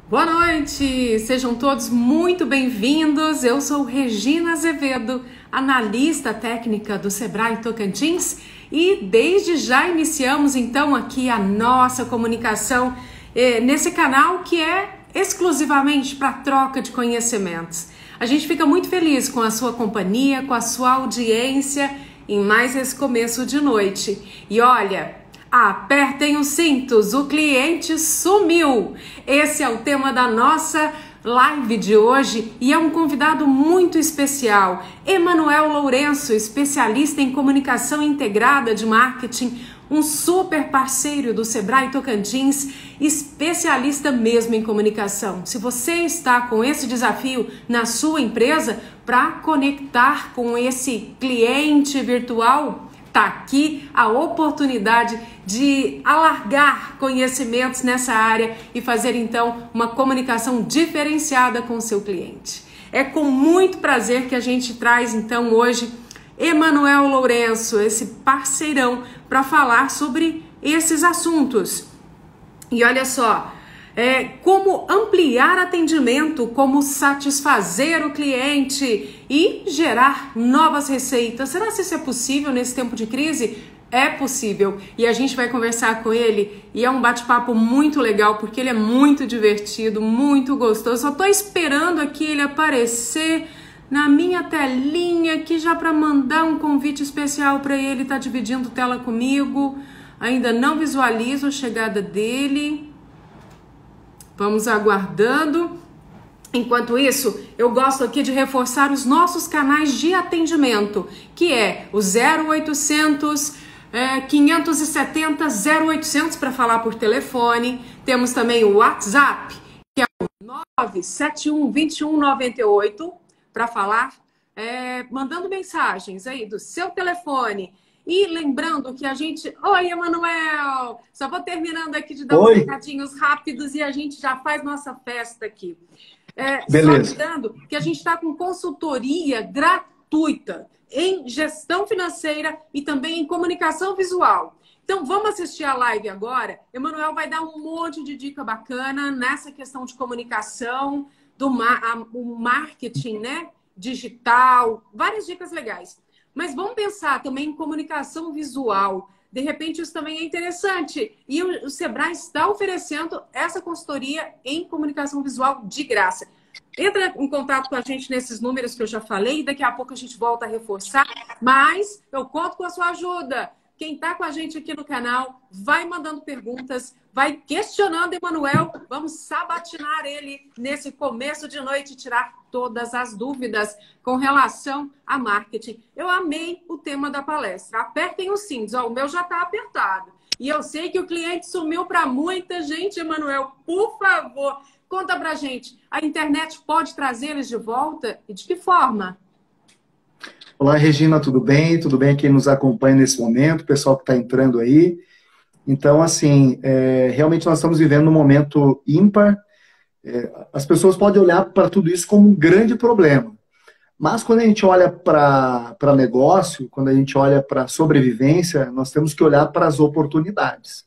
Boa noite, sejam todos muito bem-vindos. Eu sou Regina Azevedo, analista técnica do Sebrae Tocantins e desde já iniciamos então aqui a nossa comunicação nesse canal que é exclusivamente para troca de conhecimentos. A gente fica muito feliz com a sua companhia, com a sua audiência em mais esse começo de noite. E olha, apertem os cintos, o cliente sumiu. Esse é o tema da nossa live de hoje e é um convidado muito especial, Emanuel Lourenço, especialista em comunicação integrada de marketing, um super parceiro do Sebrae Tocantins, especialista mesmo em comunicação. Se você está com esse desafio na sua empresa para conectar com esse cliente virtual, tá aqui a oportunidade de alargar conhecimentos nessa área e fazer então uma comunicação diferenciada com o seu cliente. É com muito prazer que a gente traz então hoje Emanuel Lourenço, esse parceirão, para falar sobre esses assuntos. E olha só, como ampliar atendimento, como satisfazer o cliente e gerar novas receitas. Será que isso é possível nesse tempo de crise? É possível. E a gente vai conversar com ele e é um bate-papo muito legal porque ele é muito divertido, muito gostoso. Só estou esperando aqui ele aparecer na minha telinha aqui já para mandar um convite especial para ele. Tá dividindo tela comigo. Ainda não visualizo a chegada dele. Vamos aguardando. Enquanto isso, eu gosto aqui de reforçar os nossos canais de atendimento, que é o 0800 570 0800 para falar por telefone. Temos também o WhatsApp, que é o 971 21 98 para falar, mandando mensagens aí do seu telefone. E lembrando que a gente... Oi, Emanuel! Só vou terminando aqui de dar uns recadinhos rápidos e a gente já faz nossa festa aqui. Beleza. Só lembrando que a gente está com consultoria gratuita em gestão financeira e também em comunicação visual. Então, vamos assistir a live agora. Emanuel vai dar um monte de dica bacana nessa questão de comunicação, o marketing, né? Digital, várias dicas legais. Mas vamos pensar também em comunicação visual. De repente, isso também é interessante. E o Sebrae está oferecendo essa consultoria em comunicação visual de graça. Entra em contato com a gente nesses números que eu já falei. Daqui a pouco a gente volta a reforçar. Mas eu conto com a sua ajuda. Quem está com a gente aqui no canal, vai mandando perguntas, vai questionando Emanuel. Vamos sabatinar ele nesse começo de noite e tirar todas as dúvidas com relação a marketing. Eu amei o tema da palestra. Apertem os cintos. Ó, o meu já está apertado. E eu sei que o cliente sumiu para muita gente, Emanuel. Por favor, conta pra gente. A internet pode trazer eles de volta? E de que forma? Olá, Regina, tudo bem? Tudo bem quem nos acompanha nesse momento, o pessoal que está entrando aí. Então, assim, realmente nós estamos vivendo um momento ímpar. As pessoas podem olhar para tudo isso como um grande problema. Mas quando a gente olha para negócio, quando a gente olha para sobrevivência, nós temos que olhar para as oportunidades.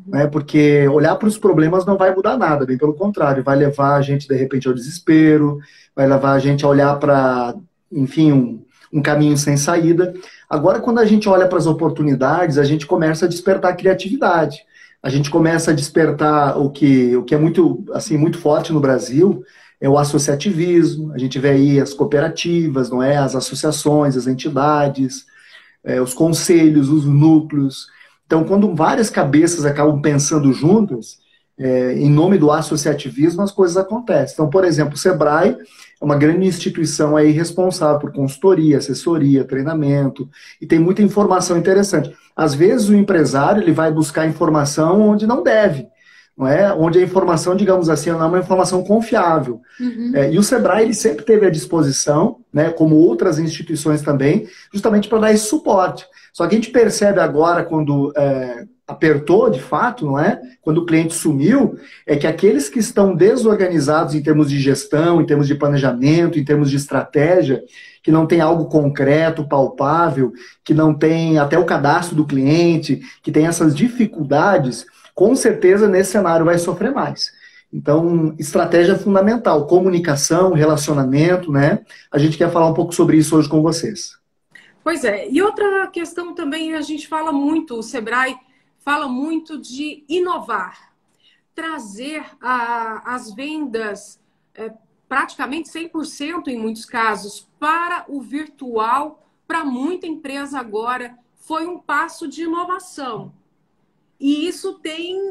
Né? Porque olhar para os problemas não vai mudar nada, bem pelo contrário, vai levar a gente, de repente, ao desespero, vai levar a gente a olhar para, enfim, um caminho sem saída. Agora, quando a gente olha para as oportunidades, a gente começa a despertar a criatividade. A gente começa a despertar o que é muito, assim, muito forte no Brasil, é o associativismo. A gente vê aí as cooperativas, não é? As associações, as entidades, os conselhos, os núcleos. Então, quando várias cabeças acabam pensando juntas, em nome do associativismo, as coisas acontecem. Então, por exemplo, o Sebrae é uma grande instituição aí responsável por consultoria, assessoria, treinamento, e tem muita informação interessante. Às vezes o empresário ele vai buscar informação onde não deve, não é? Onde a informação, digamos assim, não é uma informação confiável. Uhum. E o Sebrae ele sempre teve à disposição, né, como outras instituições também, justamente para dar esse suporte. Só que a gente percebe agora, quando apertou de fato, não é? Quando o cliente sumiu, é que aqueles que estão desorganizados em termos de gestão, em termos de planejamento, em termos de estratégia, que não tem algo concreto, palpável, que não tem até o cadastro do cliente, que tem essas dificuldades, com certeza nesse cenário vai sofrer mais. Então, estratégia é fundamental, comunicação, relacionamento, né? A gente quer falar um pouco sobre isso hoje com vocês. Pois é, e outra questão também, a gente fala muito, o Sebrae fala muito de inovar, trazer as vendas praticamente 100% em muitos casos para o virtual, para muita empresa agora, foi um passo de inovação. E isso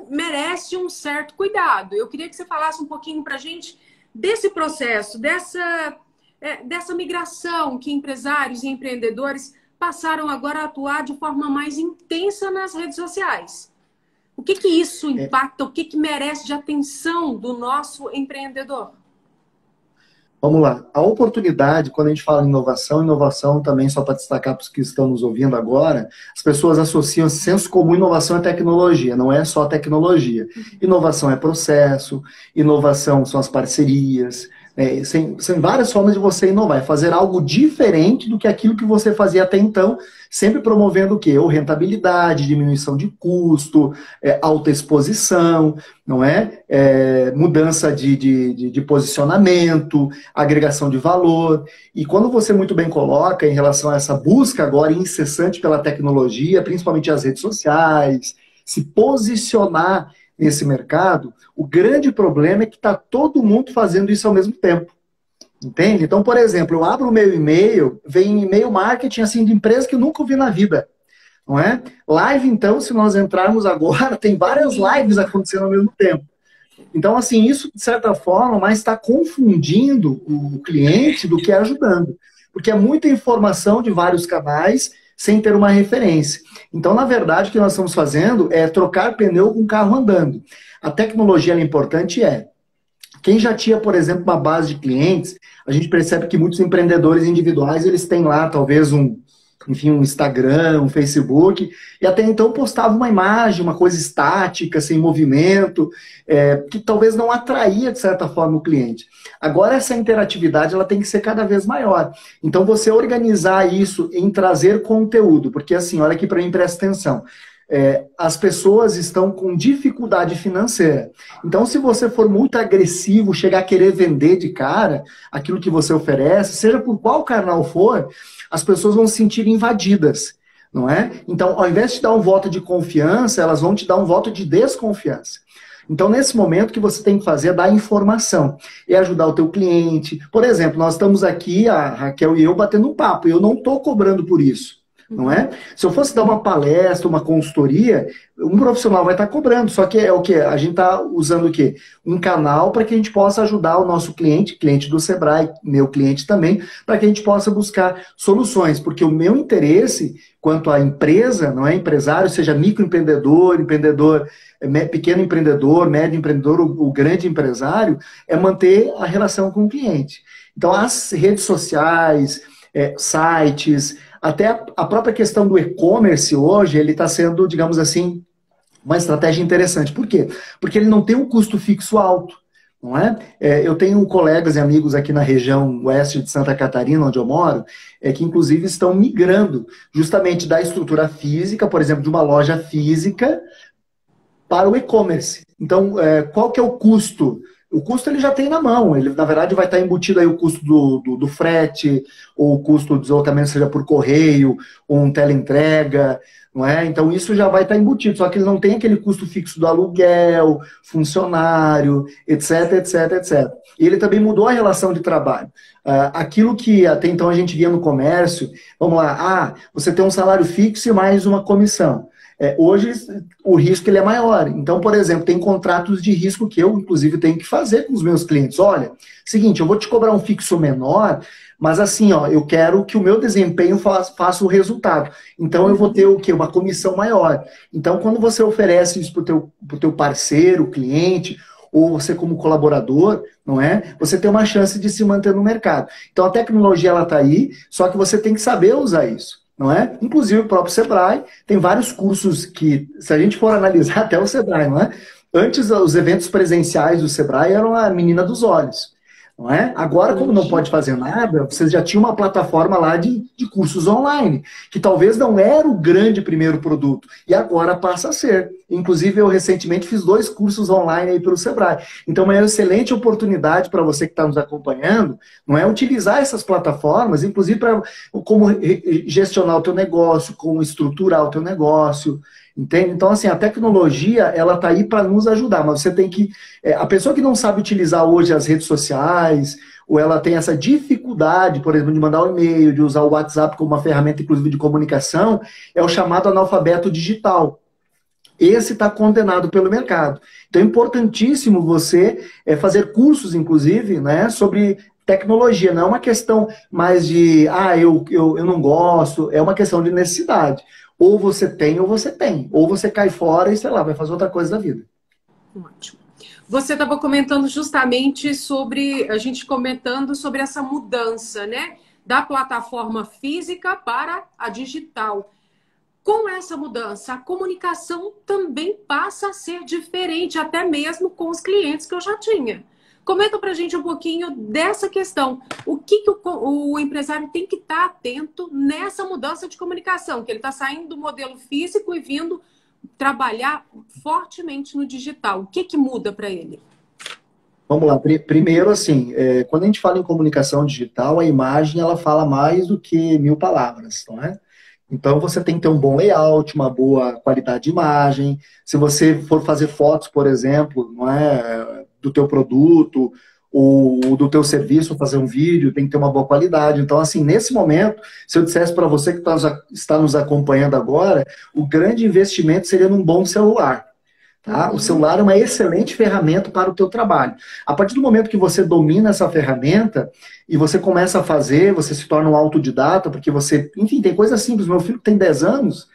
merece um certo cuidado. Eu queria que você falasse um pouquinho para a gente desse processo, dessa migração que empresários e empreendedores passaram agora a atuar de forma mais intensa nas redes sociais. O que isso impacta, o que merece de atenção do nosso empreendedor? Vamos lá. A oportunidade, quando a gente fala em inovação, inovação também, só para destacar para os que estão nos ouvindo agora, as pessoas associam senso comum, inovação é tecnologia, não é só tecnologia. Inovação é processo, inovação são as parcerias, são várias formas de você inovar, é fazer algo diferente do que aquilo que você fazia até então, sempre promovendo o quê? Ou rentabilidade, diminuição de custo, alta exposição, não é? Mudança de posicionamento, agregação de valor. E quando você muito bem coloca em relação a essa busca agora incessante pela tecnologia, principalmente as redes sociais, se posicionar nesse mercado, o grande problema é que está todo mundo fazendo isso ao mesmo tempo. Entende? Então, por exemplo, eu abro o meu e-mail, vem e-mail marketing assim, de empresa que eu nunca vi na vida. Não é? Live, então, se nós entrarmos agora, tem várias lives acontecendo ao mesmo tempo. Então, assim, isso, de certa forma, mais está confundindo o cliente do que ajudando. Porque é muita informação de vários canais sem ter uma referência. Então, na verdade, o que nós estamos fazendo é trocar pneu com carro andando. A tecnologia é importante, quem já tinha, por exemplo, uma base de clientes, a gente percebe que muitos empreendedores individuais, eles têm lá, talvez, um Instagram, um Facebook, e até então postava uma imagem, uma coisa estática, sem movimento, que talvez não atraía, de certa forma, o cliente. Agora, essa interatividade ela tem que ser cada vez maior. Então, você organizar isso em trazer conteúdo, porque assim, olha aqui para mim, presta atenção. As pessoas estão com dificuldade financeira. Então, se você for muito agressivo, chegar a querer vender de cara aquilo que você oferece, seja por qual canal for, as pessoas vão se sentir invadidas, não é? Então, ao invés de te dar um voto de confiança, elas vão te dar um voto de desconfiança. Então, nesse momento, o que você tem que fazer é dar informação e ajudar o teu cliente. Por exemplo, nós estamos aqui, a Raquel e eu, batendo um papo, e eu não estou cobrando por isso. Não é? Se eu fosse dar uma palestra, uma consultoria, um profissional vai estar cobrando, só que é o que? A gente está usando o quê? Um canal para que a gente possa ajudar o nosso cliente, cliente do Sebrae, meu cliente também, para que a gente possa buscar soluções, porque o meu interesse quanto à empresa, não é empresário, seja microempreendedor, empreendedor, pequeno empreendedor, médio empreendedor, o grande empresário, é manter a relação com o cliente. Então, as redes sociais, sites, até a própria questão do e-commerce hoje, ele está sendo, digamos assim, uma estratégia interessante. Por quê? Porque ele não tem um custo fixo alto, não é? Eu tenho colegas e amigos aqui na região oeste de Santa Catarina, onde eu moro, que inclusive estão migrando justamente da estrutura física, por exemplo, de uma loja física, para o e-commerce. Então, qual que é o custo? O custo ele já tem na mão, ele na verdade vai estar embutido aí o custo do frete, ou o custo do deslocamento, seja por correio, ou um teleentrega, não é? Então isso já vai estar embutido, só que ele não tem aquele custo fixo do aluguel, funcionário, etc, etc, etc. E ele também mudou a relação de trabalho. Aquilo que até então a gente via no comércio, vamos lá, você tem um salário fixo e mais uma comissão. Hoje o risco ele é maior. Então, por exemplo, tem contratos de risco que eu, inclusive, tenho que fazer com os meus clientes. Olha, seguinte, eu vou te cobrar um fixo menor, mas assim, eu quero que o meu desempenho faça o resultado. Então, eu vou ter o quê? Uma comissão maior. Então, quando você oferece isso para o teu parceiro, cliente, ou você como colaborador, não é? Você tem uma chance de se manter no mercado. Então, a tecnologia ela está aí, só que você tem que saber usar isso. Não é? Inclusive o próprio Sebrae tem vários cursos que, se a gente for analisar até o Sebrae, não é? Antes os eventos presenciais do Sebrae eram a menina dos olhos. não é? Agora, como não pode fazer nada, vocês já tinham uma plataforma lá de cursos online, que talvez não era o grande primeiro produto, e agora passa a ser. Inclusive, eu recentemente fiz 2 cursos online aí pelo Sebrae. Então, é uma excelente oportunidade para você que está nos acompanhando, não é? Utilizar essas plataformas, inclusive para como gestionar o teu negócio, como estruturar o teu negócio, entende? Então, assim, a tecnologia, ela está aí para nos ajudar, mas você tem que... a pessoa que não sabe utilizar hoje as redes sociais, ou ela tem essa dificuldade, por exemplo, de mandar um e-mail, de usar o WhatsApp como uma ferramenta, inclusive, de comunicação, é o chamado analfabeto digital. Esse está condenado pelo mercado. Então, é importantíssimo você fazer cursos, inclusive, né, sobre tecnologia. Não é uma questão mais de, eu não gosto, é uma questão de necessidade. Ou você tem, ou você tem. Ou você cai fora e, sei lá, vai fazer outra coisa da vida. Ótimo. Você estava comentando justamente sobre, a gente comentando sobre essa mudança, né? Da plataforma física para a digital. Com essa mudança, a comunicação também passa a ser diferente, até mesmo com os clientes que eu já tinha. Comenta pra gente um pouquinho dessa questão. O que o empresário tem que estar atento nessa mudança de comunicação? Que ele está saindo do modelo físico e vindo trabalhar fortemente no digital. O que muda para ele? Vamos lá. Primeiro, assim, quando a gente fala em comunicação digital, a imagem ela fala mais do que 1000 palavras, não é? Então, você tem que ter um bom layout, uma boa qualidade de imagem. Se você for fazer fotos, por exemplo, não é, do teu produto ou do teu serviço, fazer um vídeo, tem que ter uma boa qualidade. Então, assim, nesse momento, se eu dissesse para você que está nos acompanhando agora, o grande investimento seria num bom celular. Tá? O celular é uma excelente ferramenta para o teu trabalho. A partir do momento que você domina essa ferramenta e você começa a fazer, você se torna um autodidata, porque você, enfim, tem coisas simples. Meu filho tem 10 anos,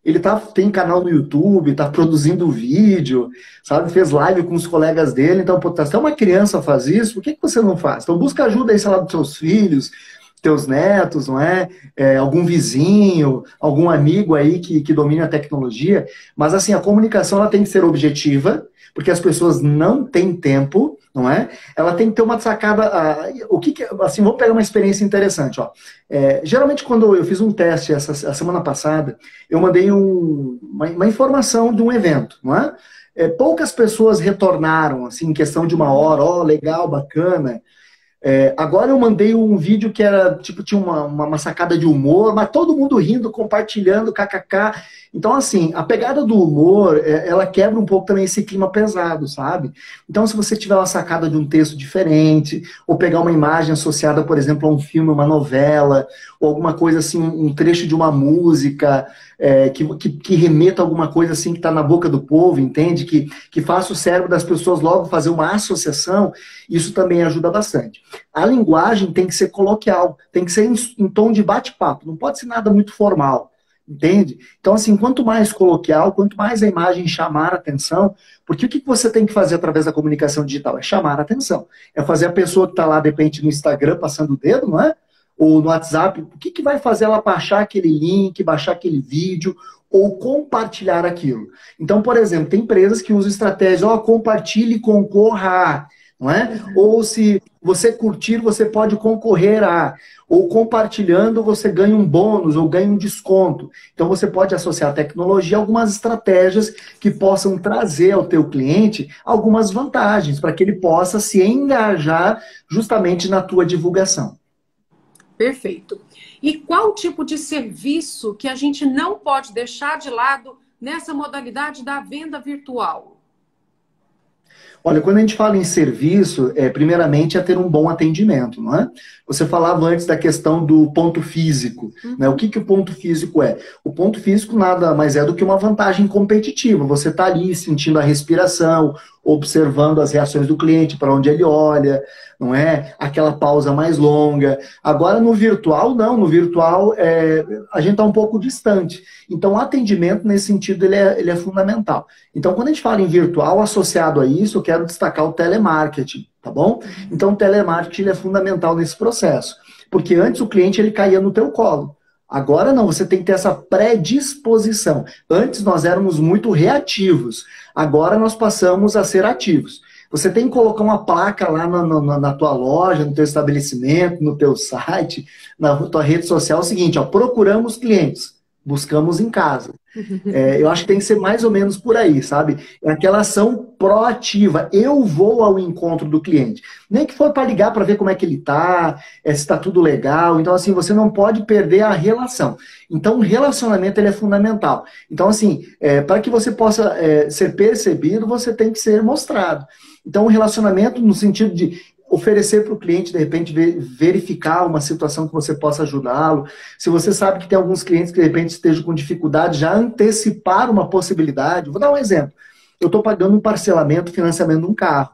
ele tem canal no YouTube, está produzindo vídeo, sabe? Fez live com os colegas dele. Então, pô, se uma criança faz isso, por que você não faz? Então, busca ajuda aí, sei lá, dos seus filhos, teus netos, não é? Algum vizinho, algum amigo aí que domine a tecnologia. Mas, assim, a comunicação ela tem que ser objetiva, porque as pessoas não têm tempo, não é? Ela tem que ter uma sacada... assim, vamos pegar uma experiência interessante, ó. Geralmente, quando eu fiz um teste a semana passada, eu mandei uma informação de um evento, não é? Poucas pessoas retornaram, assim, em questão de 1 hora, ó, legal, bacana... agora eu mandei um vídeo que era, tipo, tinha uma sacada de humor, mas todo mundo rindo, compartilhando, kkk. Então, assim, a pegada do humor, ela quebra um pouco também esse clima pesado, sabe? Então, se você tiver uma sacada de um texto diferente, ou pegar uma imagem associada, por exemplo, a um filme, uma novela, ou alguma coisa assim, um trecho de uma música, que remeta a alguma coisa assim que está na boca do povo, entende? Que faça o cérebro das pessoas logo fazer uma associação, isso também ajuda bastante. A linguagem tem que ser coloquial, tem que ser em tom de bate-papo, não pode ser nada muito formal, entende? Então, assim, quanto mais coloquial, quanto mais a imagem chamar a atenção, porque o que você tem que fazer através da comunicação digital? É chamar a atenção. É fazer a pessoa que está lá, de repente, no Instagram, passando o dedo, não é? Ou no WhatsApp, o que vai fazer ela baixar aquele link, baixar aquele vídeo, ou compartilhar aquilo? Então, por exemplo, tem empresas que usam estratégia, compartilhe e concorra, não é? Ou se você curtir, você pode concorrer a... Ou compartilhando, você ganha um bônus ou ganha um desconto. Então, você pode associar a tecnologia a algumas estratégias que possam trazer ao teu cliente algumas vantagens, para que ele possa se engajar justamente na tua divulgação. Perfeito. E qual tipo de serviço que a gente não pode deixar de lado nessa modalidade da venda virtual? Olha, quando a gente fala em serviço, primeiramente é ter um bom atendimento, não é? Você falava antes da questão do ponto físico, né? O que o ponto físico é? O ponto físico nada mais é do que uma vantagem competitiva. Você está ali sentindo a respiração, observando as reações do cliente, para onde ele olha, não é? Aquela pausa mais longa. Agora, no virtual, não. No virtual, a gente está um pouco distante. Então, o atendimento, nesse sentido, ele é fundamental. Então, quando a gente fala em virtual, associado a isso, eu quero destacar o telemarketing, tá bom? Então, o telemarketing ele é fundamental nesse processo. Porque antes o cliente ele caía no teu colo. Agora não, você tem que ter essa predisposição. Antes nós éramos muito reativos. Agora nós passamos a ser ativos. Você tem que colocar uma placa lá na tua loja, no teu estabelecimento, no teu site, na tua rede social, é o seguinte, ó, procuramos clientes, buscamos em casa. Eu acho que tem que ser mais ou menos por aí, sabe? É aquela ação proativa. Eu vou ao encontro do cliente. Nem que for para ligar para ver como é que ele está, se está tudo legal. Então, assim, você não pode perder a relação. Então, o relacionamento ele é fundamental. Então, assim, para que você possa ser percebido, você tem que ser mostrado. Então, o relacionamento no sentido de oferecer para o cliente, de repente, verificar uma situação que você possa ajudá-lo. Se você sabe que tem alguns clientes que, de repente, estejam com dificuldade, já antecipar uma possibilidade. Vou dar um exemplo. Eu estou pagando um parcelamento, financiamento de um carro.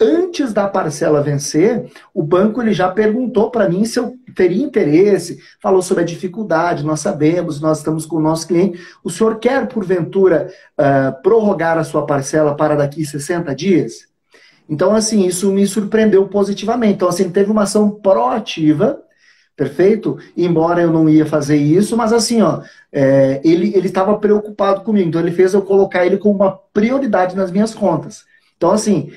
Antes da parcela vencer, o banco ele já perguntou para mim se eu teria interesse, falou sobre a dificuldade, nós sabemos, nós estamos com o nosso cliente. O senhor quer, porventura, prorrogar a sua parcela para daqui 60 dias? Então, assim, isso me surpreendeu positivamente. Então, assim, teve uma ação proativa, perfeito? Embora eu não ia fazer isso, mas assim, ó, ele estava preocupado comigo. Então, ele fez eu colocar ele como uma prioridade nas minhas contas. Então, assim,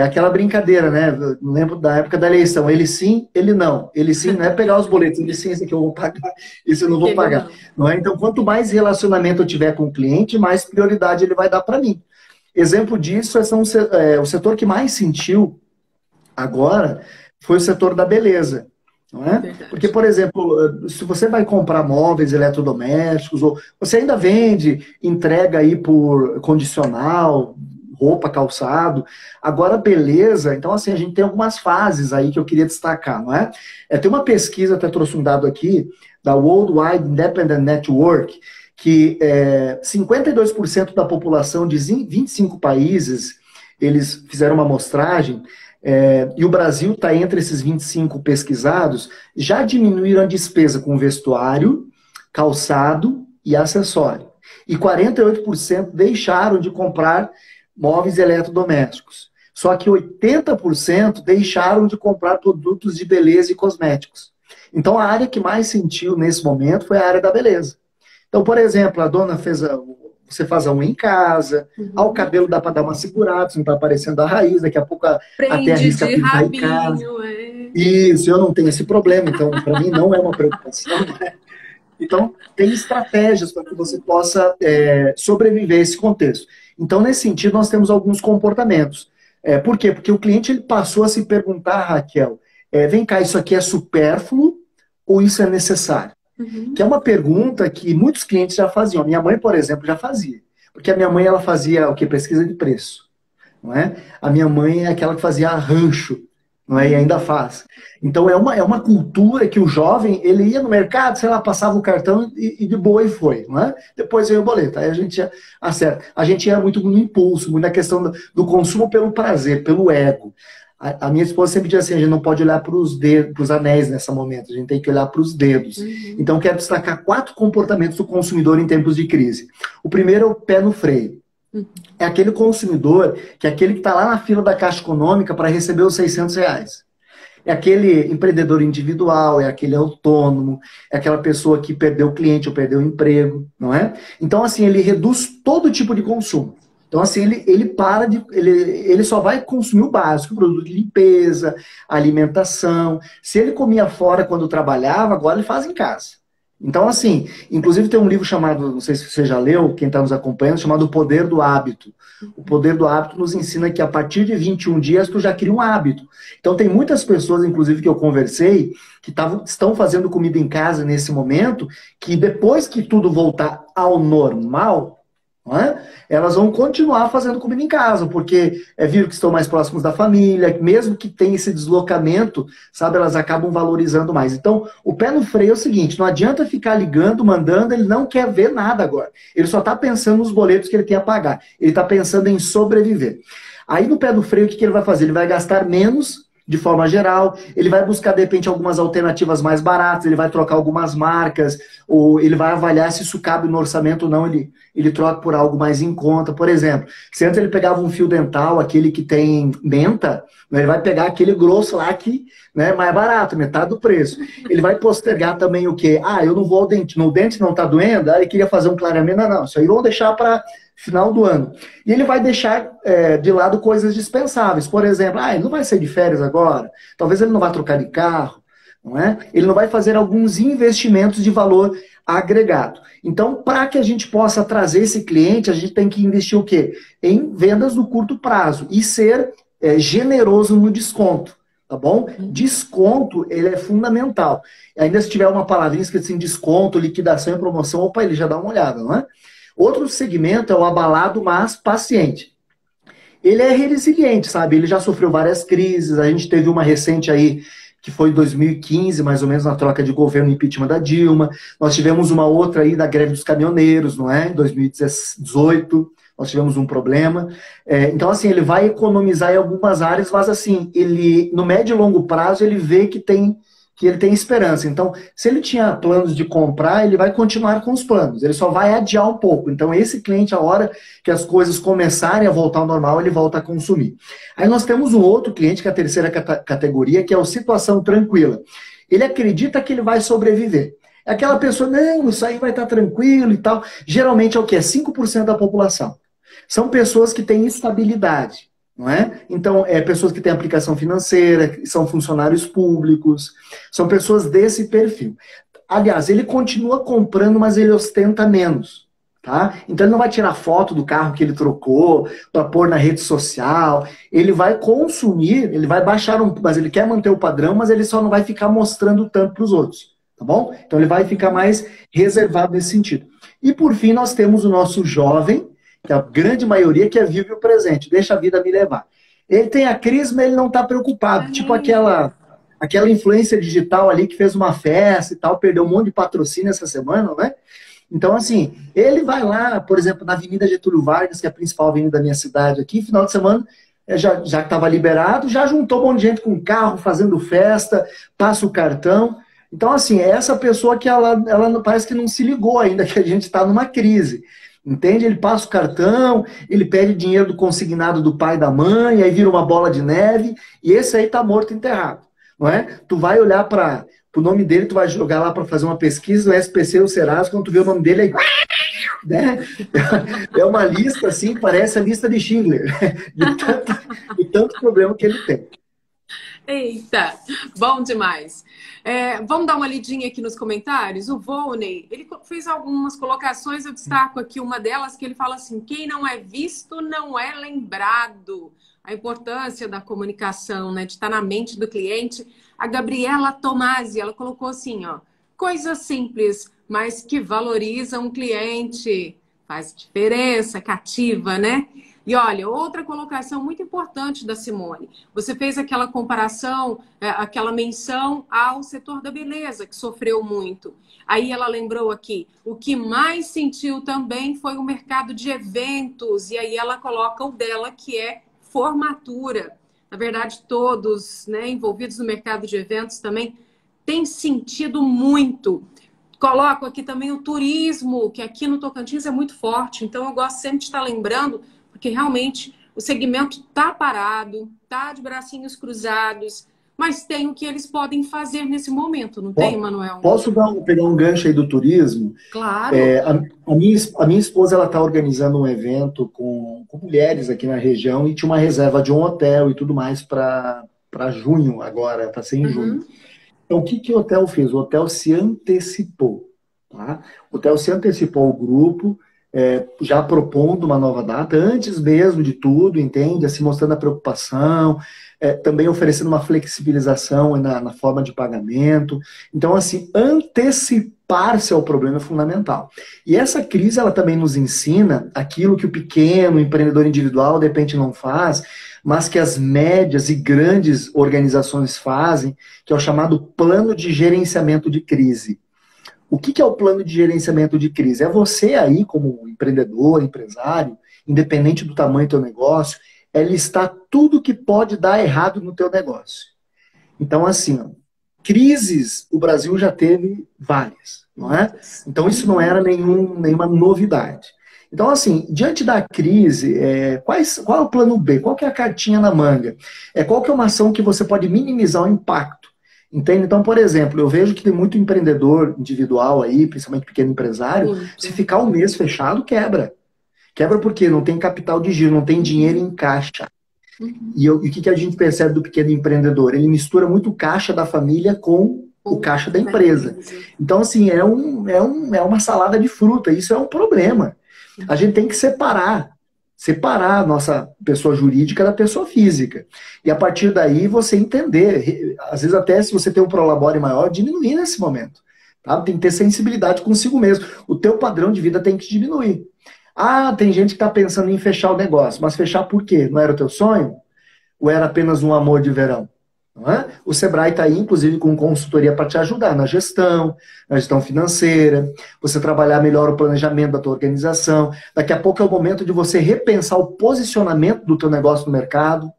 aquela brincadeira, né? Eu lembro da época da eleição. Ele sim, ele não. Ele sim, não é pegar os boletos. Ele sim, esse aqui eu vou pagar, isso eu não vou pagar. Não é? Então, quanto mais relacionamento eu tiver com o cliente, mais prioridade ele vai dar para mim. Exemplo disso, o setor que mais sentiu agora foi o setor da beleza. Não é? Porque, por exemplo, se você vai comprar móveis eletrodomésticos, ou você ainda vende, entrega aí por condicional, roupa, calçado. Agora, beleza, então assim, a gente tem algumas fases aí que eu queria destacar, não é? Tem uma pesquisa, até trouxe um dado aqui, da Worldwide Independent Network, que 52% da população de 25 países, eles fizeram uma amostragem, e o Brasil está entre esses 25 pesquisados, já diminuíram a despesa com vestuário, calçado e acessório. E 48% deixaram de comprar móveis eletrodomésticos. Só que 80% deixaram de comprar produtos de beleza e cosméticos. Então, a área que mais sentiu nesse momento foi a área da beleza. Então, por exemplo, a dona você faz a unha em casa, o cabelo dá para dar uma segurada, se não está aparecendo a raiz, daqui a pouco até arrisca pintar em casa. Isso, eu não tenho esse problema, então para mim não é uma preocupação. Né? Então, tem estratégias para que você possa sobreviver a esse contexto. Então, nesse sentido, nós temos alguns comportamentos. Por quê? Porque o cliente ele passou a se perguntar, Raquel, vem cá, isso aqui é supérfluo ou isso é necessário? Que é uma pergunta que muitos clientes já faziam. A minha mãe, por exemplo, já fazia. Porque a minha mãe, ela fazia o quê? Pesquisa de preço. Não é? A minha mãe é aquela que fazia rancho, não é? E ainda faz. Então, é uma cultura que o jovem, ele ia no mercado, sei lá, passava o cartão e de boa e foi. Não é? Depois veio o boleto. Aí a gente acerta. A gente ia muito no impulso, muito na questão do consumo pelo prazer, pelo ego. A minha esposa sempre diz assim, a gente não pode olhar para os anéis nesse momento, a gente tem que olhar para os dedos. Então, quero destacar 4 comportamentos do consumidor em tempos de crise. O primeiro é o pé no freio. É aquele consumidor que é aquele que está lá na fila da Caixa Econômica para receber os R$600. É aquele empreendedor individual, é aquele autônomo, é aquela pessoa que perdeu o cliente ou perdeu o emprego, não é? Então, assim, ele reduz todo tipo de consumo. Então, assim, ele só vai consumir o básico, produto de limpeza, alimentação. Se ele comia fora quando trabalhava, agora ele faz em casa. Então, assim, inclusive tem um livro chamado, não sei se você já leu, quem está nos acompanhando, chamado O Poder do Hábito. O Poder do Hábito nos ensina que a partir de 21 dias tu já cria um hábito. Então, tem muitas pessoas, inclusive, que eu conversei, que estão fazendo comida em casa nesse momento, que depois que tudo voltar ao normal, não é? Elas vão continuar fazendo comida em casa, porque viram que estão mais próximos da família, mesmo que tenha esse deslocamento, sabe, elas acabam valorizando mais. Então, o pé no freio é o seguinte, não adianta ficar ligando, mandando, ele não quer ver nada agora. Ele só está pensando nos boletos que ele tem a pagar. Ele está pensando em sobreviver. Aí no pé do freio, o que ele vai fazer? Ele vai gastar menos, de forma geral, ele vai buscar, de repente, algumas alternativas mais baratas, ele vai trocar algumas marcas, ou ele vai avaliar se isso cabe no orçamento ou não, ele troca por algo mais em conta. Por exemplo, se antes ele pegava um fio dental, aquele que tem menta, ele vai pegar aquele grosso lá que é mais barato, metade do preço. Ele vai postergar também o quê? Eu não vou ao dente, no dente não está doendo? Ele queria fazer um clareamento, não, isso aí vamos deixar para final do ano. E ele vai deixar de lado coisas dispensáveis. Por exemplo, ele não vai sair de férias agora, talvez ele não vá trocar de carro, não é? Ele não vai fazer alguns investimentos de valor agregado. Então, para que a gente possa trazer esse cliente, a gente tem que investir o quê? Em vendas no curto prazo e ser generoso no desconto, tá bom? Desconto, ele é fundamental. Ainda se tiver uma palavrinha escrita assim, desconto, liquidação e promoção, opa, ele já dá uma olhada, não é? Outro segmento é o abalado, mas paciente. Ele é resiliente, sabe? Ele já sofreu várias crises, a gente teve uma recente aí, que foi em 2015, mais ou menos, na troca de governo, impeachment da Dilma. Nós tivemos uma outra aí da greve dos caminhoneiros, não é? Em 2018, nós tivemos um problema. Então, assim, ele vai economizar em algumas áreas, mas, assim, ele, no médio e longo prazo, ele vê que ele tem esperança. Então, se ele tinha planos de comprar, ele vai continuar com os planos. Ele só vai adiar um pouco. Então, esse cliente, a hora que as coisas começarem a voltar ao normal, ele volta a consumir. Aí nós temos um outro cliente, que é a terceira categoria, que é o situação tranquila. Ele acredita que ele vai sobreviver. É aquela pessoa, não, isso aí vai estar tranquilo e tal. Geralmente é o quê? É 5% da população. São pessoas que têm estabilidade. Não é? Então, pessoas que têm aplicação financeira, são funcionários públicos, são pessoas desse perfil. Aliás, ele continua comprando, mas ele ostenta menos. Tá? Então, ele não vai tirar foto do carro que ele trocou para pôr na rede social. Ele vai consumir, ele vai baixar mas ele quer manter o padrão, mas ele só não vai ficar mostrando tanto para os outros. Tá bom? Então, ele vai ficar mais reservado nesse sentido. E, por fim, nós temos o nosso jovem, que a grande maioria que vive o presente, deixa a vida me levar. Ele tem a crise, mas ele não está preocupado. Tipo aquela influência digital ali que fez uma festa e tal, perdeu um monte de patrocínio essa semana, né? Então, assim, ele vai lá, por exemplo, na Avenida Getúlio Vargas, que é a principal avenida da minha cidade aqui, final de semana, já estava liberado, já juntou um monte de gente com carro, fazendo festa, passa o cartão. Então, assim, é essa pessoa que ela parece que não se ligou ainda, que a gente está numa crise. Entende? Ele passa o cartão, ele pede dinheiro do consignado do pai e da mãe, aí vira uma bola de neve, e esse aí tá morto enterrado, não é? Tu vai olhar para o nome dele, tu vai jogar lá para fazer uma pesquisa no SPC ou Serasa, quando tu vê o nome dele, aí, né? É uma lista assim, parece a lista de Schindler, de tanto problema que ele tem. Eita, bom demais. Vamos dar uma lidinha aqui nos comentários? O Volney, ele fez algumas colocações, eu destaco aqui uma delas, que ele fala assim, quem não é visto não é lembrado. A importância da comunicação, né, de estar na mente do cliente. A Gabriela Tomasi, ela colocou assim, ó, coisas simples, mas que valorizam o cliente. Faz diferença, cativa, né? E olha, outra colocação muito importante da Simone. Você fez aquela comparação, aquela menção ao setor da beleza, que sofreu muito. Aí ela lembrou aqui, o que mais sentiu também foi o mercado de eventos. E aí ela coloca o dela, que é formatura. Na verdade, todos, né, envolvidos no mercado de eventos também têm sentido muito. Coloco aqui também o turismo, que aqui no Tocantins é muito forte. Então, eu gosto sempre de estar lembrando, porque realmente o segmento está parado, está de bracinhos cruzados, mas tem o que eles podem fazer nesse momento, não tem, Manuel? Posso pegar um gancho aí do turismo? Claro. A minha esposa ela está organizando um evento com mulheres aqui na região e tinha uma reserva de um hotel e tudo mais para junho agora, para ser em junho. Então, o que o hotel fez? O hotel se antecipou. Tá? O hotel se antecipou ao grupo, já propondo uma nova data, antes mesmo de tudo, entende? Assim, mostrando a preocupação, também oferecendo uma flexibilização na forma de pagamento. Então, assim, antecipar-se ao problema é fundamental. E essa crise, ela também nos ensina aquilo que o pequeno empreendedor individual, de repente, não faz, mas que as médias e grandes organizações fazem, que é o chamado plano de gerenciamento de crise. O que é o plano de gerenciamento de crise? É você aí, como empreendedor, empresário, independente do tamanho do teu negócio, listar tudo que pode dar errado no teu negócio. Então, assim, ó, crises o Brasil já teve várias, não é? Então, isso não era nenhuma novidade. Então, assim, diante da crise, qual é o plano B? Qual que é a cartinha na manga? Qual que é uma ação que você pode minimizar o impacto? Entende? Então, por exemplo, eu vejo que tem muito empreendedor individual aí, principalmente pequeno empresário, se ficar um mês fechado, quebra. Quebra porque não tem capital de giro, não tem dinheiro em caixa. Uhum. E o que a gente percebe do pequeno empreendedor? Ele mistura muito o caixa da família com o caixa da empresa. Então, assim, é uma salada de fruta. Isso é um problema. A gente tem que separar a nossa pessoa jurídica da pessoa física. E a partir daí você entender, às vezes até se você tem um prolabore maior, diminuir nesse momento. Tá? Tem que ter sensibilidade consigo mesmo. O teu padrão de vida tem que diminuir. Ah, tem gente que está pensando em fechar o negócio, mas fechar por quê? Não era o teu sonho? Ou era apenas um amor de verão? Não é? O Sebrae está aí, inclusive, com consultoria para te ajudar na gestão financeira, você trabalhar melhor o planejamento da tua organização. Daqui a pouco é o momento de você repensar o posicionamento do teu negócio no mercado,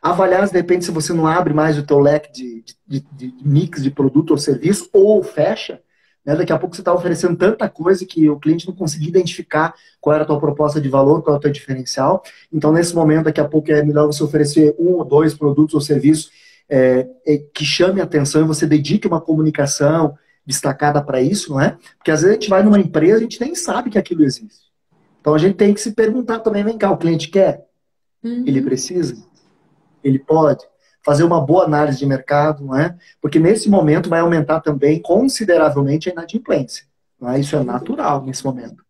avaliar, de repente, se você não abre mais o teu leque de mix de produto ou serviço, ou fecha. Né? Daqui a pouco você está oferecendo tanta coisa que o cliente não conseguia identificar qual era a tua proposta de valor, qual é o teu diferencial. Então, nesse momento, daqui a pouco é melhor você oferecer um ou dois produtos ou serviços que chame a atenção e você dedique uma comunicação destacada para isso, não é? Porque às vezes a gente vai numa empresa e a gente nem sabe que aquilo existe. Então a gente tem que se perguntar também, vem cá, o cliente quer? Ele precisa? Ele pode? Fazer uma boa análise de mercado, não é? Porque nesse momento vai aumentar também consideravelmente a inadimplência. Não é? Isso é natural nesse momento.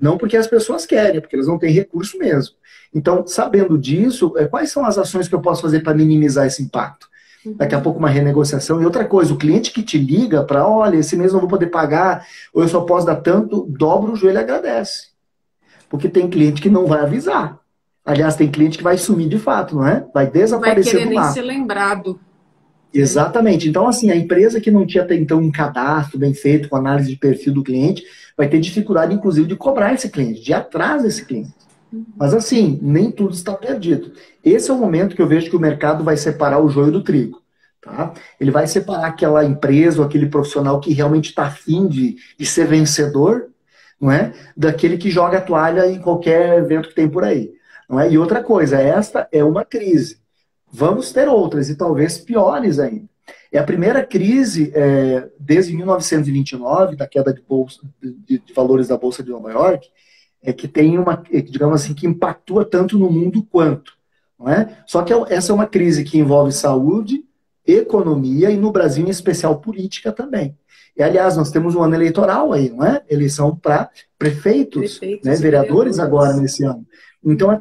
Não porque as pessoas querem, porque elas não têm recurso mesmo. Então, sabendo disso, quais são as ações que eu posso fazer para minimizar esse impacto? Daqui a pouco uma renegociação. E outra coisa, o cliente que te liga para, olha, esse mês eu não vou poder pagar, ou eu só posso dar tanto, dobra o joelho e agradece. Porque tem cliente que não vai avisar. Aliás, tem cliente que vai sumir de fato, não é? Vai desaparecer do mapa. Vai querer nem ser lembrado. Exatamente. Então, assim, a empresa que não tinha até então um cadastro bem feito com análise de perfil do cliente, vai ter dificuldade, inclusive, de cobrar esse cliente, de ir atrás desse cliente. Mas assim, nem tudo está perdido. Esse é o momento que eu vejo que o mercado vai separar o joio do trigo. Tá? Ele vai separar aquela empresa ou aquele profissional que realmente está afim de ser vencedor, não é? Daquele que joga a toalha em qualquer evento que tem por aí. Não é? E outra coisa, esta é uma crise. Vamos ter outras, e talvez piores ainda. É a primeira crise desde 1929, da queda de valores da Bolsa de Nova York, que tem digamos assim, que impactua tanto no mundo quanto. Não é? Só que essa é uma crise que envolve saúde, economia e, no Brasil, em especial, política também. E, aliás, nós temos um ano eleitoral aí, não é? Eleição para prefeitos, né? Vereadores agora nesse ano. Então, é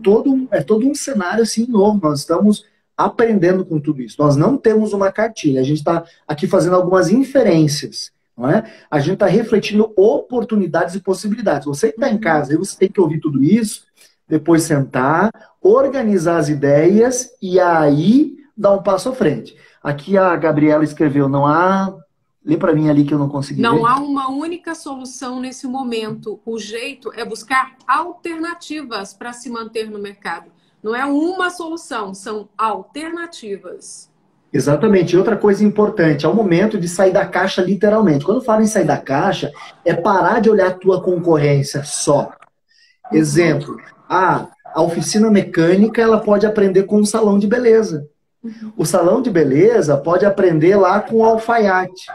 todo um cenário assim novo. Nós estamos aprendendo com tudo isso. Nós não temos uma cartilha. A gente está aqui fazendo algumas inferências. Não é? A gente está refletindo oportunidades e possibilidades. Você que está em casa, aí você tem que ouvir tudo isso, depois sentar, organizar as ideias e aí dar um passo à frente. Aqui a Gabriela escreveu, não há... Lê para mim ali que eu não consegui ver. Não há uma única solução nesse momento. O jeito é buscar alternativas para se manter no mercado. Não é uma solução, são alternativas. Exatamente. E outra coisa importante, é o momento de sair da caixa literalmente. Quando eu falo em sair da caixa, é parar de olhar a tua concorrência só. Exemplo, a oficina mecânica ela pode aprender com um salão de beleza. O salão de beleza pode aprender lá com o alfaiate.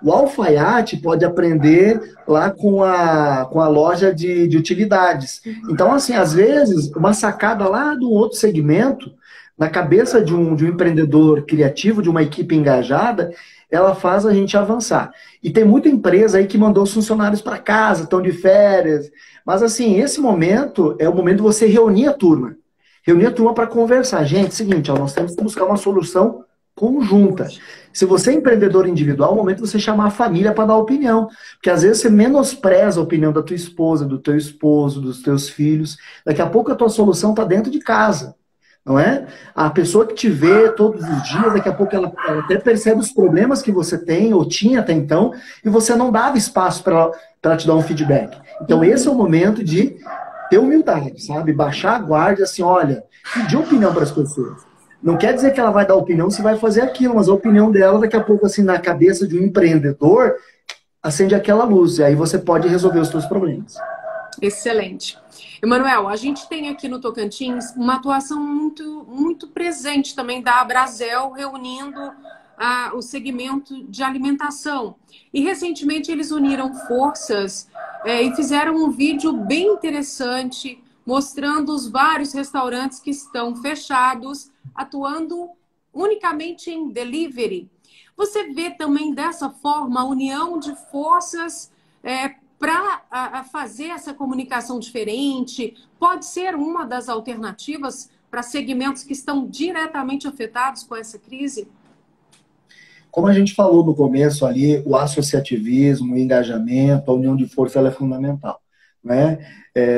O alfaiate pode aprender lá com a loja de utilidades. Então, assim, às vezes, uma sacada lá do outro segmento, na cabeça de um empreendedor criativo, de uma equipe engajada, ela faz a gente avançar. E tem muita empresa aí que mandou os funcionários para casa, estão de férias. Mas, assim, esse momento é o momento de você reunir a turma. Reunir a turma para conversar. Gente, seguinte, nós temos que buscar uma solução conjunta. Se você é empreendedor individual, é o momento de você chamar a família para dar opinião. Porque às vezes você menospreza a opinião da tua esposa, do teu esposo, dos teus filhos. Daqui a pouco a tua solução está dentro de casa. Não é? A pessoa que te vê todos os dias, daqui a pouco ela até percebe os problemas que você tem, ou tinha até então, e você não dava espaço para ela te dar um feedback. Então esse é o momento de ter humildade, sabe? Baixar a guarda, assim, olha, pedir opinião para as pessoas. Não quer dizer que ela vai dar opinião se vai fazer aquilo, mas a opinião dela, daqui a pouco, assim, na cabeça de um empreendedor, acende aquela luz, e aí você pode resolver os seus problemas. Excelente. Emanuel, a gente tem aqui no Tocantins uma atuação muito presente também da Abrazel, reunindo o segmento de alimentação. E recentemente eles uniram forças e fizeram um vídeo bem interessante mostrando os vários restaurantes que estão fechados, atuando unicamente em delivery. Você vê também dessa forma a união de forças para fazer essa comunicação diferente? Pode ser uma das alternativas para segmentos que estão diretamente afetados com essa crise? Como a gente falou no começo ali, o associativismo, o engajamento, a união de força, ela é fundamental, né?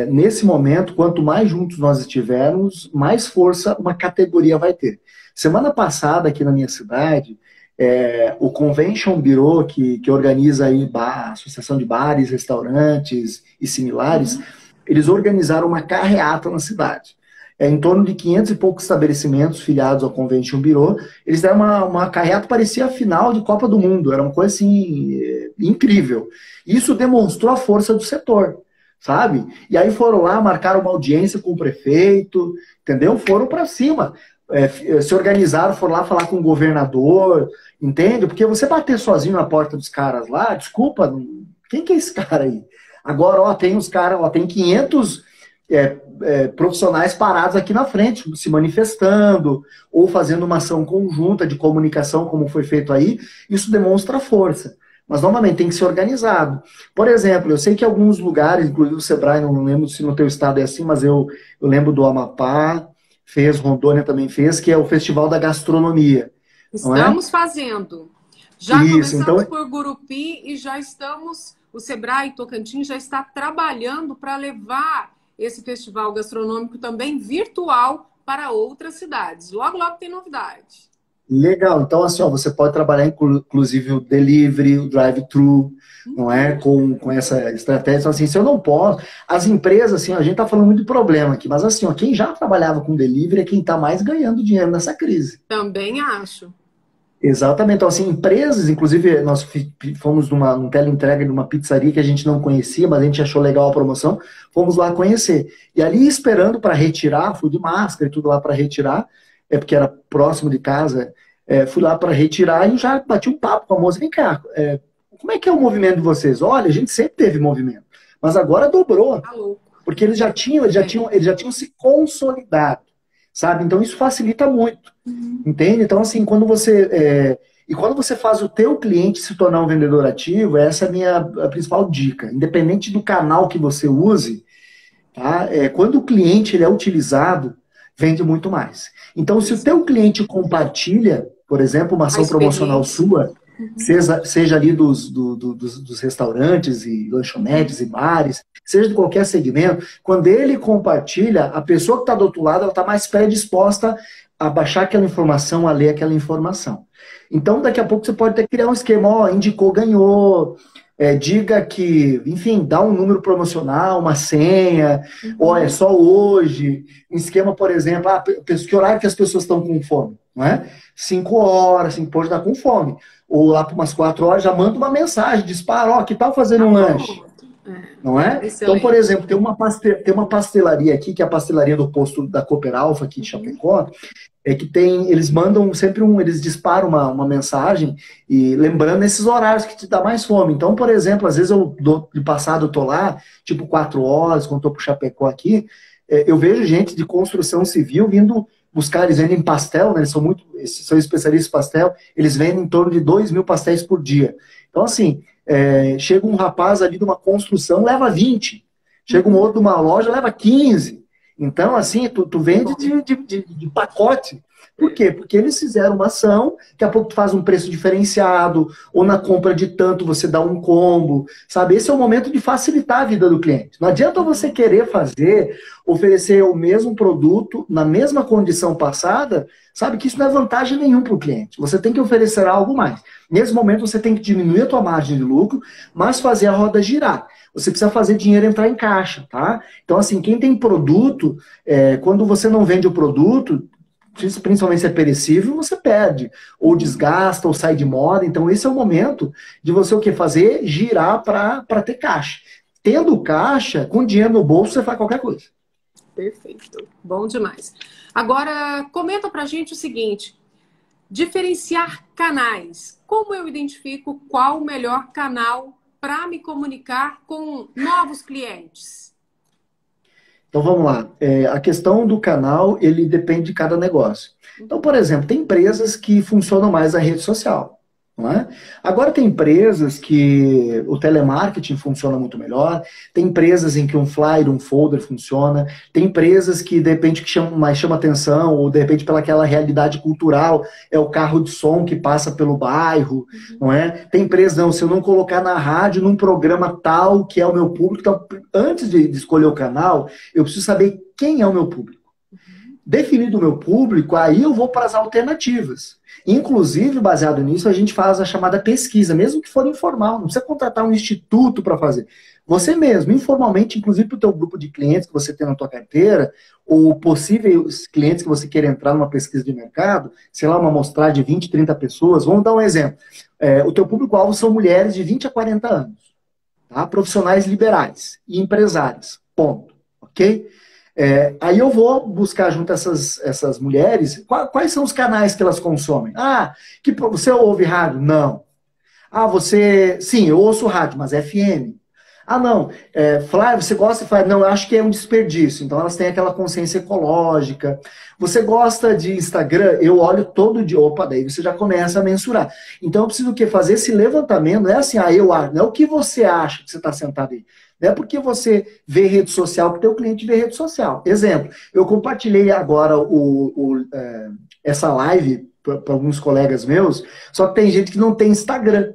Nesse momento, quanto mais juntos nós estivermos, mais força uma categoria vai ter. Semana passada, aqui na minha cidade, o Convention Bureau, que organiza aí a Associação de Bares, Restaurantes e similares, eles organizaram uma carreata na cidade. Em torno de 500 e poucos estabelecimentos filiados ao Convention Bureau, eles deram uma carreata que parecia a final de Copa do Mundo, era uma coisa assim, incrível. Isso demonstrou a força do setor, sabe? E aí foram lá, marcaram uma audiência com o prefeito, entendeu? Foram para cima, se organizaram, foram lá falar com o governador, entende? Porque você bater sozinho na porta dos caras lá, desculpa, quem que é esse cara aí? Agora, ó, tem os caras, ó, tem 500... profissionais parados aqui na frente, se manifestando, ou fazendo uma ação conjunta de comunicação, como foi feito aí, isso demonstra força. Mas, novamente, tem que ser organizado. Por exemplo, eu sei que alguns lugares, inclusive o Sebrae, não lembro se no teu estado é assim, mas eu lembro do Amapá, Rondônia também fez, que é o Festival da Gastronomia. Estamos fazendo. Já isso, começamos então... por Gurupi e já estamos, o Sebrae Tocantins já está trabalhando para levar esse festival gastronômico também virtual para outras cidades. Logo, logo tem novidade. Legal. Então, assim, ó, você pode trabalhar, inclusive, o delivery, o drive-thru, não é? Com essa estratégia. Então, assim, se eu não posso... As empresas, assim, a gente está falando muito de problema aqui, mas, assim, ó, quem já trabalhava com delivery é quem está mais ganhando dinheiro nessa crise. Também acho. Exatamente. Então, assim, empresas, inclusive, nós fomos num teleentrega de uma pizzaria que a gente não conhecia, mas a gente achou legal a promoção, fomos lá conhecer. E ali, esperando para retirar, fui de máscara e tudo lá para retirar, porque era próximo de casa, fui lá para retirar e já bati um papo com a moça. Vem cá, como é que é o movimento de vocês? Olha, a gente sempre teve movimento, mas agora dobrou. Tá louco. Porque eles já tinham se consolidado. Sabe? Então isso facilita muito, entende? Então assim, quando você faz o teu cliente se tornar um vendedor ativo, essa é a principal dica. Independente do canal que você use, tá? Quando o cliente ele é utilizado, vende muito mais. Então se o teu cliente compartilha, por exemplo, uma ação promocional sua, seja ali dos restaurantes e lanchonetes e bares, seja de qualquer segmento, quando ele compartilha, a pessoa que está do outro lado, ela está mais predisposta a baixar aquela informação, a ler aquela informação. Então, daqui a pouco você pode até criar um esquema, ó, indicou, ganhou, diga que, enfim, dá um número promocional, uma senha, ou é só hoje, um esquema, por exemplo, que horário que as pessoas estão com fome, não é? 5 horas, 5 pode estar com fome. Ou lá para umas 4 horas já manda uma mensagem, dispara, ó, que tal fazer um lanche? Não é? Excelente. Então, por exemplo, tem uma pastelaria aqui, que é a pastelaria do posto da Cooper Alpha aqui de Chapecó, que eles mandam sempre eles disparam uma mensagem, e lembrando esses horários que te dá mais fome. Então, por exemplo, às vezes de passado eu tô lá, tipo 4 horas, quando tô pro Chapecó aqui, eu vejo gente de construção civil vindo buscar, eles vendem pastel, né? Eles são especialistas em pastel, eles vendem em torno de 2.000 pastéis por dia. Então, assim, chega um rapaz ali de uma construção, leva 20. Chega um outro de uma loja, leva 15. Então, assim, tu vende de pacote. Por quê? Porque eles fizeram uma ação, daqui a pouco tu faz um preço diferenciado, ou na compra de tanto você dá um combo, sabe? Esse é o momento de facilitar a vida do cliente. Não adianta você querer oferecer o mesmo produto, na mesma condição passada, sabe? Que isso não é vantagem nenhuma para o cliente. Você tem que oferecer algo mais. Nesse momento você tem que diminuir a tua margem de lucro, mas fazer a roda girar. Você precisa fazer dinheiro entrar em caixa, tá? Então, assim, quem tem produto, quando você não vende o produto, principalmente se é perecível, você perde, ou desgasta, ou sai de moda. Então esse é o momento de você o quê? Fazer girar para ter caixa. Tendo caixa, com dinheiro no bolso, você faz qualquer coisa. Perfeito, bom demais. Agora, comenta pra gente o seguinte, diferenciar canais. Como eu identifico qual o melhor canal para me comunicar com novos clientes? Então vamos lá. A questão do canal, ele depende de cada negócio. Então, por exemplo, tem empresas que funcionam mais a rede social. Não é? Agora tem empresas que o telemarketing funciona muito melhor, tem empresas em que um flyer, um folder funciona, tem empresas que de repente que mais chama atenção, ou de repente pela aquela realidade cultural, é o carro de som que passa pelo bairro, não é? Tem empresas, não, se eu não colocar na rádio, num programa tal, que é o meu público, então antes de escolher o canal, eu preciso saber quem é o meu público. Definido o meu público, aí eu vou para as alternativas. Inclusive, baseado nisso, a gente faz a chamada pesquisa, mesmo que for informal, não precisa contratar um instituto para fazer. Você mesmo, informalmente, inclusive para o teu grupo de clientes que você tem na tua carteira, ou possíveis clientes que você queira entrar numa pesquisa de mercado, sei lá, uma amostragem de 20, 30 pessoas, vamos dar um exemplo. O teu público-alvo são mulheres de 20 a 40 anos, tá? Profissionais liberais e empresárias, ponto, ok? Aí eu vou buscar junto essas mulheres, quais são os canais que elas consomem? Que você ouve rádio? Não. Sim, eu ouço rádio, mas FM. Não, Flávio, você gosta de Flávio? Não, eu acho que é um desperdício. Então elas têm aquela consciência ecológica. Você gosta de Instagram? Eu olho todo dia. Opa, daí você já começa a mensurar. Então eu preciso o quê? Fazer esse levantamento. Não é assim, eu acho. Não é o que você acha que você está sentado aí. Não é porque você vê rede social que o teu cliente vê rede social. Exemplo, eu compartilhei agora essa live para alguns colegas meus, só que tem gente que não tem Instagram.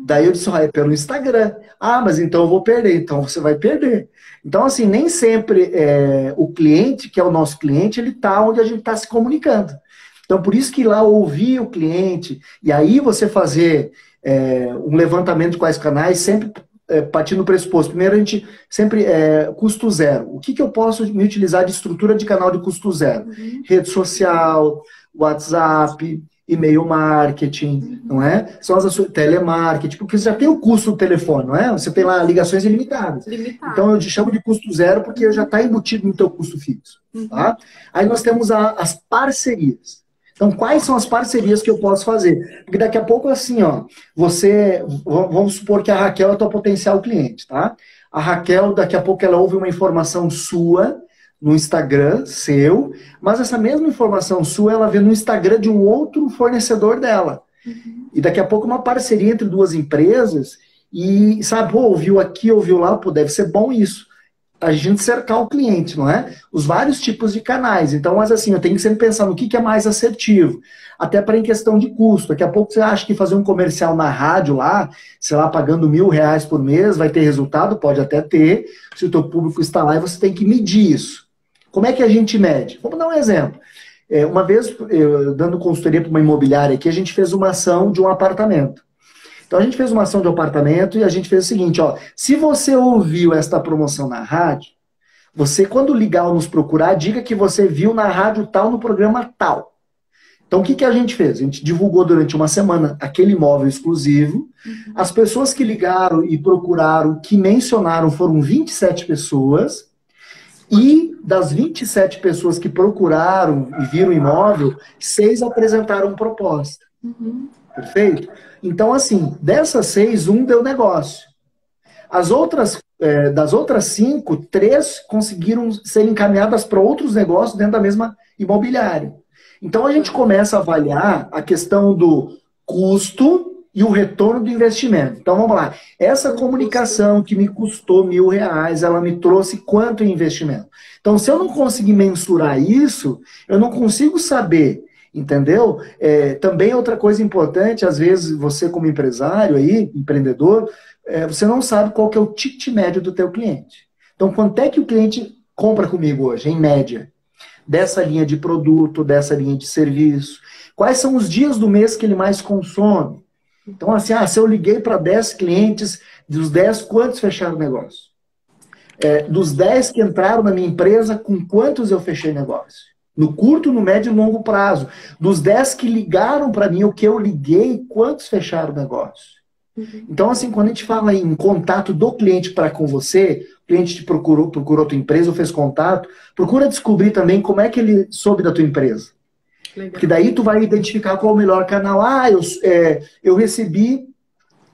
Daí eu disse, é pelo Instagram. Mas então eu vou perder. Então você vai perder. Então, assim, nem sempre o cliente, que é o nosso cliente, ele está onde a gente está se comunicando. Então, por isso que lá ouvir o cliente, e aí você fazer um levantamento de quais canais, sempre partindo do pressuposto. Primeiro, a gente sempre custo zero. O que eu posso me utilizar de estrutura de canal de custo zero? Rede social, WhatsApp, e-mail marketing, não é? São as telemarketing, porque você já tem o custo do telefone, não é? Você tem lá ligações ilimitadas. Então eu te chamo de custo zero porque já está embutido no teu custo fixo. Tá? Aí nós temos as parcerias. Então, quais são as parcerias que eu posso fazer? Porque daqui a pouco, assim, vamos supor que a Raquel é a tua potencial cliente, tá? A Raquel, daqui a pouco, ela ouve uma informação sua no Instagram, seu, mas essa mesma informação sua, ela vê no Instagram de um outro fornecedor dela. E daqui a pouco uma parceria entre duas empresas e, sabe, ouviu aqui, ouviu lá, deve ser bom isso. A gente cercar o cliente, não é? Os vários tipos de canais. Então, mas assim, eu tenho que sempre pensar no que é mais assertivo. Até para em questão de custo. Daqui a pouco você acha que fazer um comercial na rádio lá, sei lá, pagando R$1.000 por mês, vai ter resultado? Pode até ter, se o teu público está lá e você tem que medir isso. Como é que a gente mede? Vamos dar um exemplo. Uma vez, dando consultoria para uma imobiliária aqui, a gente fez uma ação de um apartamento. Então a gente fez uma ação de apartamento e a gente fez o seguinte, se você ouviu esta promoção na rádio, você quando ligar ou nos procurar, diga que você viu na rádio tal, no programa tal. Então o que a gente fez? A gente divulgou durante uma semana aquele imóvel exclusivo. As pessoas que ligaram e procuraram, que mencionaram, foram 27 pessoas. E das 27 pessoas que procuraram e viram o imóvel, 6 apresentaram proposta. Perfeito? Então, assim, dessas 6, 1 deu negócio. Das outras 5, 3 conseguiram ser encaminhadas para outros negócios dentro da mesma imobiliária. Então, a gente começa a avaliar a questão do custo e o retorno do investimento. Então, vamos lá. Essa comunicação que me custou R$1.000, ela me trouxe quanto em investimento? Então, se eu não conseguir mensurar isso, eu não consigo saber. Entendeu? Também outra coisa importante, às vezes você como empresário aí, empreendedor, você não sabe qual que é o ticket médio do teu cliente. Então, quanto é que o cliente compra comigo hoje, em média? Dessa linha de produto, dessa linha de serviço. Quais são os dias do mês que ele mais consome? Então, assim, se eu liguei para 10 clientes, dos 10, quantos fecharam o negócio? Dos 10 que entraram na minha empresa, com quantos eu fechei negócio? No curto, no médio e no longo prazo. Dos 10 que ligaram para mim, o que eu liguei, quantos fecharam o negócio? Então, assim, quando a gente fala em contato do cliente para com você, o cliente te procurou a tua empresa ou fez contato, procura descobrir também como é que ele soube da tua empresa. Legal. Porque daí tu vai identificar qual é o melhor canal. Eu recebi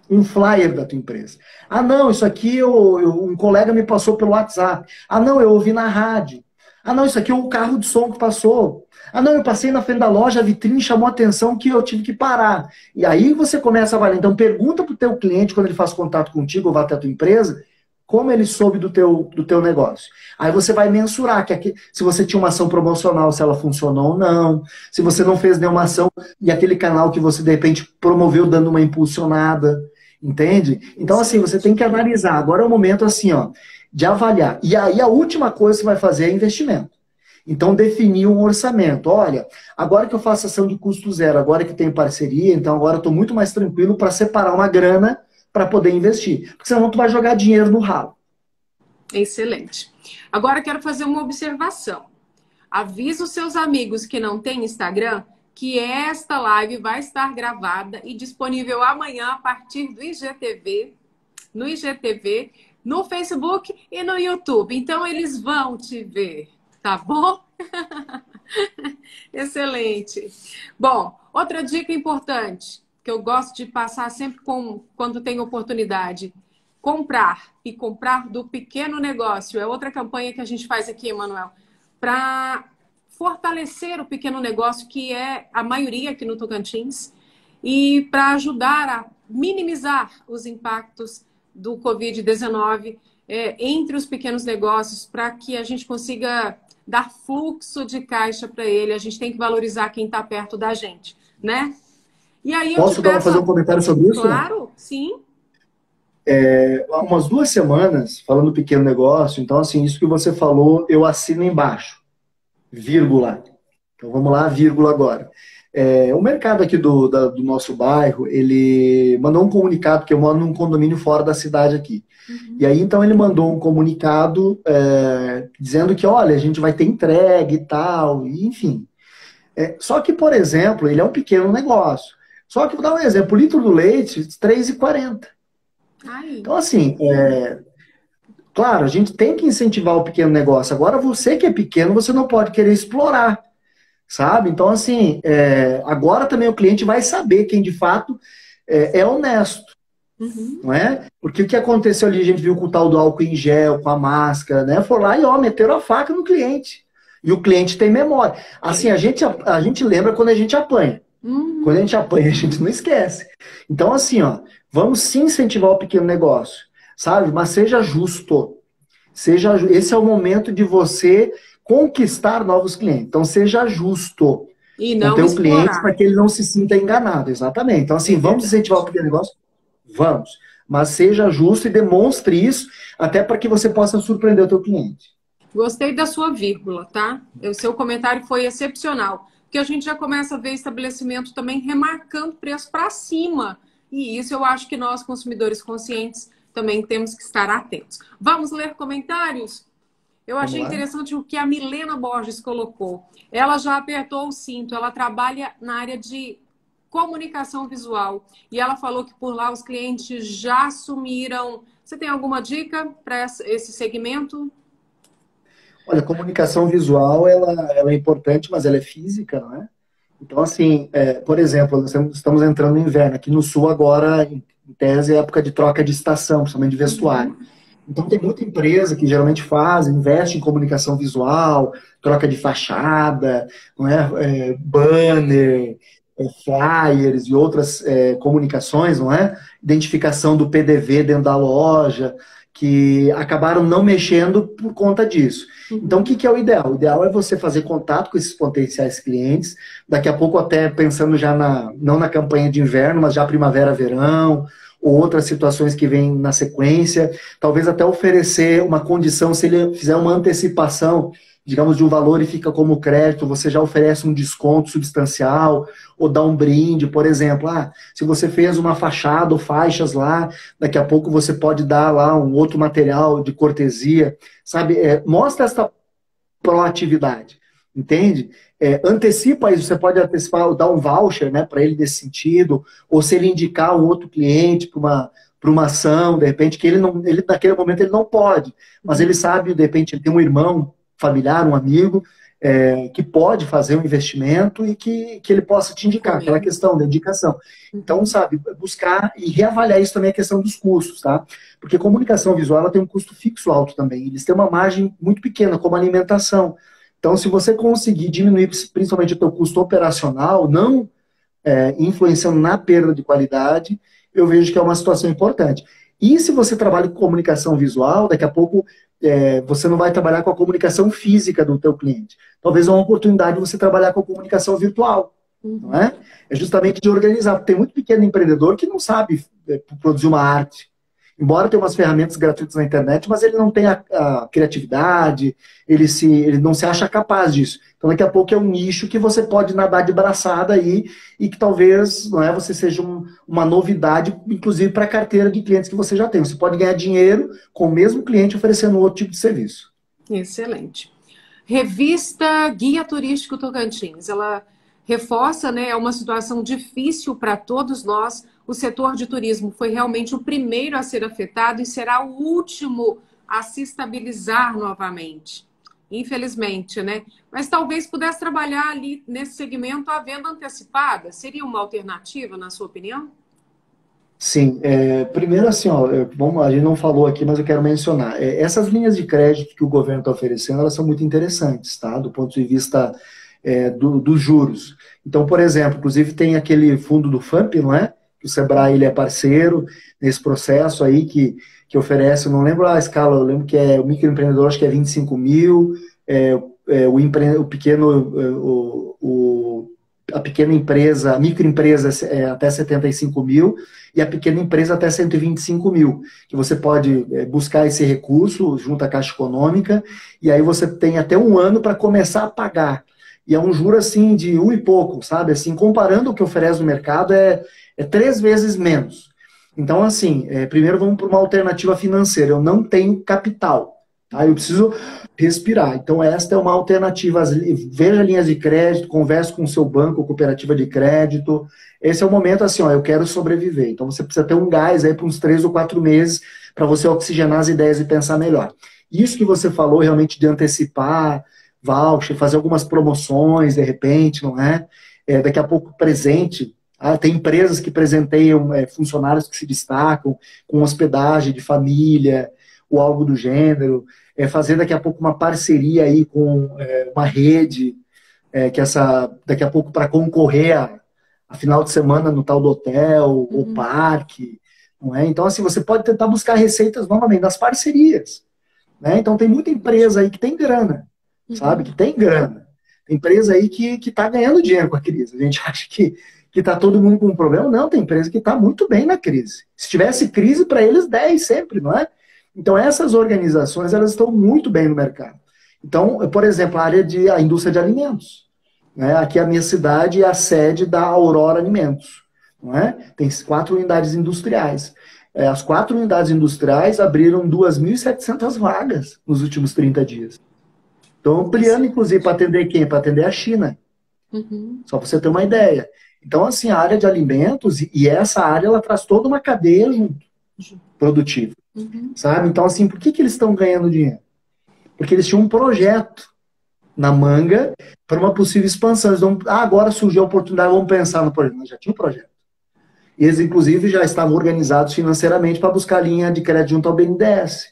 um flyer da tua empresa. Ah, não, isso aqui um colega me passou pelo WhatsApp. Ah, não, eu ouvi na rádio. Ah, não, isso aqui é o carro de som que passou. Ah, não, eu passei na frente da loja, a vitrine chamou a atenção que eu tive que parar. E aí você começa a avaliar. Então, pergunta para o teu cliente, quando ele faz contato contigo ou vai até a tua empresa, como ele soube do teu negócio. Aí você vai mensurar se você tinha uma ação promocional, se ela funcionou ou não, se você não fez nenhuma ação e aquele canal que você, de repente, promoveu dando uma impulsionada, entende? Então, assim, você tem que analisar. Agora é o momento, assim, ó, de avaliar. E aí a última coisa que você vai fazer é investimento. Então, definir um orçamento. Olha, agora que eu faço ação de custo zero, agora que tenho parceria, então agora eu estou muito mais tranquilo para separar uma grana para poder investir. Porque senão tu vai jogar dinheiro no ralo. Excelente. Agora eu quero fazer uma observação. Avisa os seus amigos que não têm Instagram que esta live vai estar gravada e disponível amanhã a partir do IGTV, no Facebook e no YouTube. Então eles vão te ver, tá bom? Excelente. Bom, outra dica importante que eu gosto de passar sempre quando tem oportunidade. Comprar e comprar do pequeno negócio. É outra campanha que a gente faz aqui, Emanuel, para fortalecer o pequeno negócio, que é a maioria aqui no Tocantins, e para ajudar a minimizar os impactos do Covid-19 entre os pequenos negócios, para que a gente consiga dar fluxo de caixa para ele. A gente tem que valorizar quem está perto da gente, né? E aí Posso fazer um comentário sobre isso? Claro, sim. Há umas 2 semanas, falando do pequeno negócio, então, assim, isso que você falou, eu assino embaixo. Vírgula. Então, vamos lá, vírgula agora. O mercado aqui do nosso bairro, ele mandou um comunicado, porque eu moro num condomínio fora da cidade aqui. Uhum. E aí, então, ele mandou um comunicado dizendo que, olha, a gente vai ter entrega e tal, e, enfim. Só que, por exemplo, ele é um pequeno negócio. Só que, vou dar um exemplo, o litro do leite, R$3,40. Então, assim, claro, a gente tem que incentivar o pequeno negócio. Agora, você que é pequeno, você não pode querer explorar, sabe? Então, assim, agora também o cliente vai saber quem, de fato, é honesto, não é? Porque o que aconteceu ali, a gente viu com o tal do álcool em gel, com a máscara, né? Foi lá e, meteram a faca no cliente. E o cliente tem memória. Assim, a gente lembra quando a gente apanha. Quando a gente apanha, a gente não esquece. Então, assim, vamos sim incentivar o pequeno negócio, sabe? Mas seja justo. Esse é o momento de você conquistar novos clientes. Então, seja justo e não com o teu cliente para que ele não se sinta enganado. Exatamente. Então, assim, vamos incentivar o pequeno negócio? Vamos. Mas seja justo e demonstre isso até para que você possa surpreender o teu cliente. Gostei da sua vírgula, tá? O seu comentário foi excepcional. Porque a gente já começa a ver estabelecimento também remarcando preço para cima. E isso eu acho que nós, consumidores conscientes, também temos que estar atentos. Vamos ler comentários? Eu achei interessante o que a Milena Borges colocou. Ela já apertou o cinto, ela trabalha na área de comunicação visual. E ela falou que por lá os clientes já assumiram. Você tem alguma dica para esse segmento? Olha, a comunicação visual, ela é importante, mas ela é física, não é? Então, assim, por exemplo, nós estamos entrando no inverno. Aqui no sul agora, em tese, é época de troca de estação, principalmente de vestuário. Então, tem muita empresa que geralmente investe em comunicação visual, troca de fachada, não é? Banner, flyers e outras comunicações, não é? Identificação do PDV dentro da loja, que acabaram não mexendo por conta disso. Então, o que é o ideal? O ideal é você fazer contato com esses potenciais clientes, daqui a pouco até pensando já não na campanha de inverno, mas já primavera, verão, ou outras situações que vêm na sequência, talvez até oferecer uma condição, se ele fizer uma antecipação, digamos, de um valor e fica como crédito, você já oferece um desconto substancial, ou dá um brinde, por exemplo. Se você fez uma fachada ou faixas lá, daqui a pouco você pode dar lá um outro material de cortesia, sabe? Mostra essa proatividade, entende? Antecipa isso, você pode antecipar, dar um voucher, né, para ele nesse sentido, ou se ele indicar um outro cliente para uma ação, de repente, que ele naquele momento ele não pode, mas ele sabe, de repente, ele tem um irmão familiar, um amigo, que pode fazer um investimento e que ele possa te indicar, aquela questão da indicação. Então, sabe, buscar e reavaliar isso também, a questão dos custos, tá? Porque comunicação visual ela tem um custo fixo alto também. Eles têm uma margem muito pequena, como alimentação. Então, se você conseguir diminuir principalmente o teu custo operacional, não influenciando na perda de qualidade, eu vejo que é uma situação importante. E se você trabalha com comunicação visual, daqui a pouco você não vai trabalhar com a comunicação física do teu cliente. Talvez é uma oportunidade de você trabalhar com a comunicação virtual. Não é? É justamente de organizar. Porque tem muito pequeno empreendedor que não sabe produzir uma arte. Embora tenha umas ferramentas gratuitas na internet, mas ele não tem a criatividade, ele não se acha capaz disso. Então, daqui a pouco é um nicho que você pode nadar de braçada aí e que talvez você seja uma novidade, inclusive para a carteira de clientes que você já tem. Você pode ganhar dinheiro com o mesmo cliente oferecendo outro tipo de serviço. Excelente. Revista Guia Turístico Tocantins. Ela reforça, né, é uma situação difícil para todos nós. O setor de turismo foi realmente o primeiro a ser afetado e será o último a se estabilizar novamente. Infelizmente, né? Mas talvez pudesse trabalhar ali nesse segmento a venda antecipada. Seria uma alternativa, na sua opinião? Sim. Primeiro assim, a gente não falou aqui, mas eu quero mencionar. Essas linhas de crédito que o governo está oferecendo, elas são muito interessantes, tá? Do ponto de vista dos juros. Então, por exemplo, inclusive tem aquele fundo do FAMP, não é? Que o Sebrae ele é parceiro nesse processo aí que oferece, eu não lembro a escala, eu lembro que o microempreendedor acho que é 25 mil, a pequena empresa, a microempresa até 75 mil e a pequena empresa até 125 mil, que você pode buscar esse recurso junto à Caixa Econômica e aí você tem até um ano para começar a pagar. E é um juro assim de e pouco, sabe? Assim, comparando o que oferece no mercado, é 3 vezes menos. Então, assim, primeiro vamos para uma alternativa financeira. Eu não tenho capital, tá? Eu preciso respirar. Então, esta é uma alternativa. Veja linhas de crédito, converse com o seu banco, cooperativa de crédito. Esse é o momento assim, eu quero sobreviver. Então, você precisa ter um gás aí por uns 3 ou 4 meses para você oxigenar as ideias e pensar melhor. Isso que você falou realmente de antecipar voucher, fazer algumas promoções, de repente, não é? Daqui a pouco presente. Tem empresas que presenteiam funcionários que se destacam com hospedagem de família ou algo do gênero. Fazer daqui a pouco uma parceria aí com uma rede, daqui a pouco para concorrer a final de semana no tal do hotel ou parque. Não é? Então, assim, você pode tentar buscar receitas novamente das parcerias. Né? Então, tem muita empresa aí que tem grana. Sabe? Que tem grana. Tem empresa aí que está ganhando dinheiro com a crise. A gente acha que está todo mundo com um problema. Não, tem empresa que está muito bem na crise. Se tivesse crise, para eles 10 sempre, não é? Então, essas organizações, elas estão muito bem no mercado. Então, por exemplo, a indústria de alimentos. Né? Aqui a minha cidade é a sede da Aurora Alimentos. Não é? Tem 4 unidades industriais. As 4 unidades industriais abriram 2.700 vagas nos últimos 30 dias. Estão ampliando, inclusive, para atender quem? Para atender a China. Só para você ter uma ideia. Então, assim, a área de alimentos, e essa área, ela traz toda uma cadeia junto, produtiva. Sabe? Então, assim, por que eles estão ganhando dinheiro? Porque eles tinham um projeto na manga para uma possível expansão. Eles vão, agora surgiu a oportunidade, vamos pensar no projeto. Mas já tinha um projeto. E eles, inclusive, já estavam organizados financeiramente para buscar linha de crédito junto ao BNDES.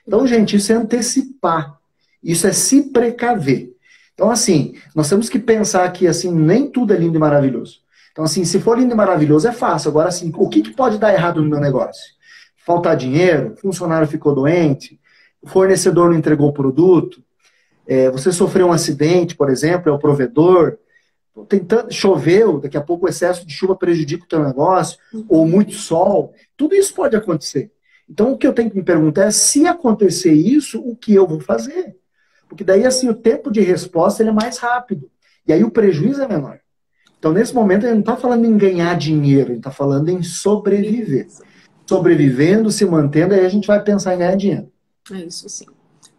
Então, gente, isso é antecipar. Isso é se precaver. Então, assim, nós temos que pensar que, assim, nem tudo é lindo e maravilhoso. Então, assim, se for lindo e maravilhoso, é fácil. Agora, assim, o que pode dar errado no meu negócio? Faltar dinheiro? O funcionário ficou doente? O fornecedor não entregou o produto? Você sofreu um acidente, por exemplo, é o provedor? Choveu, daqui a pouco o excesso de chuva prejudica o teu negócio, ou muito sol. Tudo isso pode acontecer. Então, o que eu tenho que me perguntar é, se acontecer isso, o que eu vou fazer? Porque daí, assim, o tempo de resposta ele é mais rápido. E aí o prejuízo é menor. Então, nesse momento, a gente não está falando em ganhar dinheiro, a gente está falando em sobreviver. Sobrevivendo, se mantendo, aí a gente vai pensar em ganhar dinheiro. É isso sim.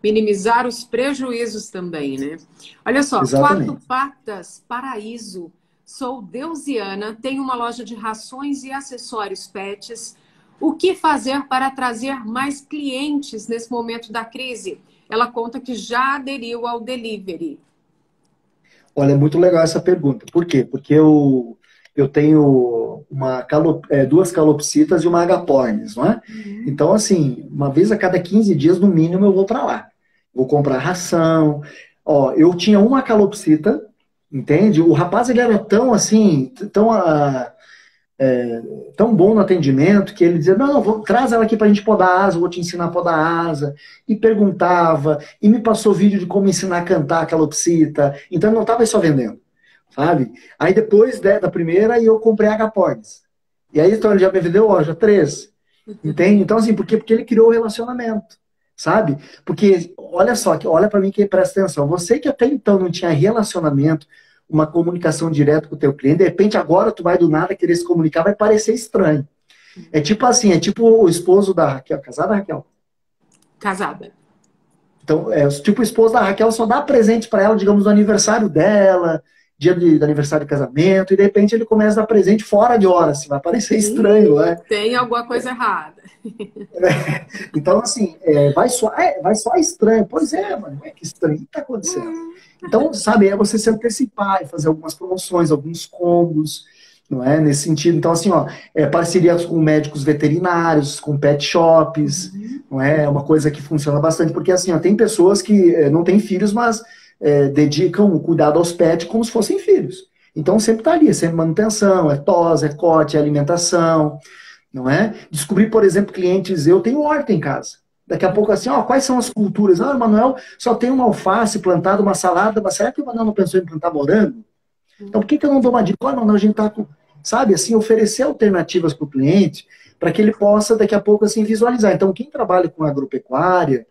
Minimizar os prejuízos também, né? Olha só, Exatamente. 4 Patas Paraíso. Sou Deusiana, tenho uma loja de rações e acessórios pets. O que fazer para trazer mais clientes nesse momento da crise? Ela conta que já aderiu ao delivery. Olha, é muito legal essa pergunta. Por quê? Porque eu tenho duas calopsitas e uma agapornis, não é? Uhum. Então, assim, uma vez a cada 15 dias, no mínimo, eu vou para lá. Vou comprar ração. Ó, eu tinha uma calopsita, entende? O rapaz, ele era tão, assim, tão bom no atendimento que ele dizia, não, traz ela aqui para a gente podar asa, eu vou te ensinar a podar asa. E perguntava, e me passou vídeo de como ensinar a cantar a calopsita. Então, ele não estava só vendendo, sabe? Aí depois, né, da primeira, eu comprei a Agapornis. E aí, então, ele já me vendeu, ó, já três. Entende? Então, assim, porque ele criou o relacionamento, sabe? Porque, olha só, olha para mim que presta atenção. Você que até então não tinha relacionamento, uma comunicação direta com o teu cliente, de repente agora tu vai do nada querer se comunicar, vai parecer estranho. É tipo assim, é tipo o esposo da Raquel, casada, Raquel? Casada. Então, tipo o esposo da Raquel só dá presente para ela, digamos, no aniversário dela, do aniversário de casamento, e de repente ele começa a dar presente fora de hora, assim, vai parecer estranho, né? Tem alguma coisa errada. Então, assim, vai soar estranho. Pois é, mano, que estranho, o que está acontecendo? Então, sabe, é você se antecipar e fazer algumas promoções, alguns combos, não é? Nesse sentido. Então, assim, ó, parcerias com médicos veterinários, com pet shops, não é? É uma coisa que funciona bastante, porque, assim, ó, tem pessoas que não têm filhos, mas dedicam o cuidado aos pets como se fossem filhos. Então, sempre está ali, é sempre manutenção, é tosa, é corte, é alimentação, não é? Descobri, por exemplo, clientes, eu tenho horta em casa. Daqui a pouco assim, ó, quais são as culturas? Ah, o Manuel só tem uma alface plantada, uma salada, mas será que o Manuel não pensou em plantar morango? Então por que eu não dou uma dica? Olha, Manuel, a gente tá com, sabe, assim, oferecer alternativas para o cliente, para que ele possa daqui a pouco assim visualizar. Então quem trabalha com agropecuária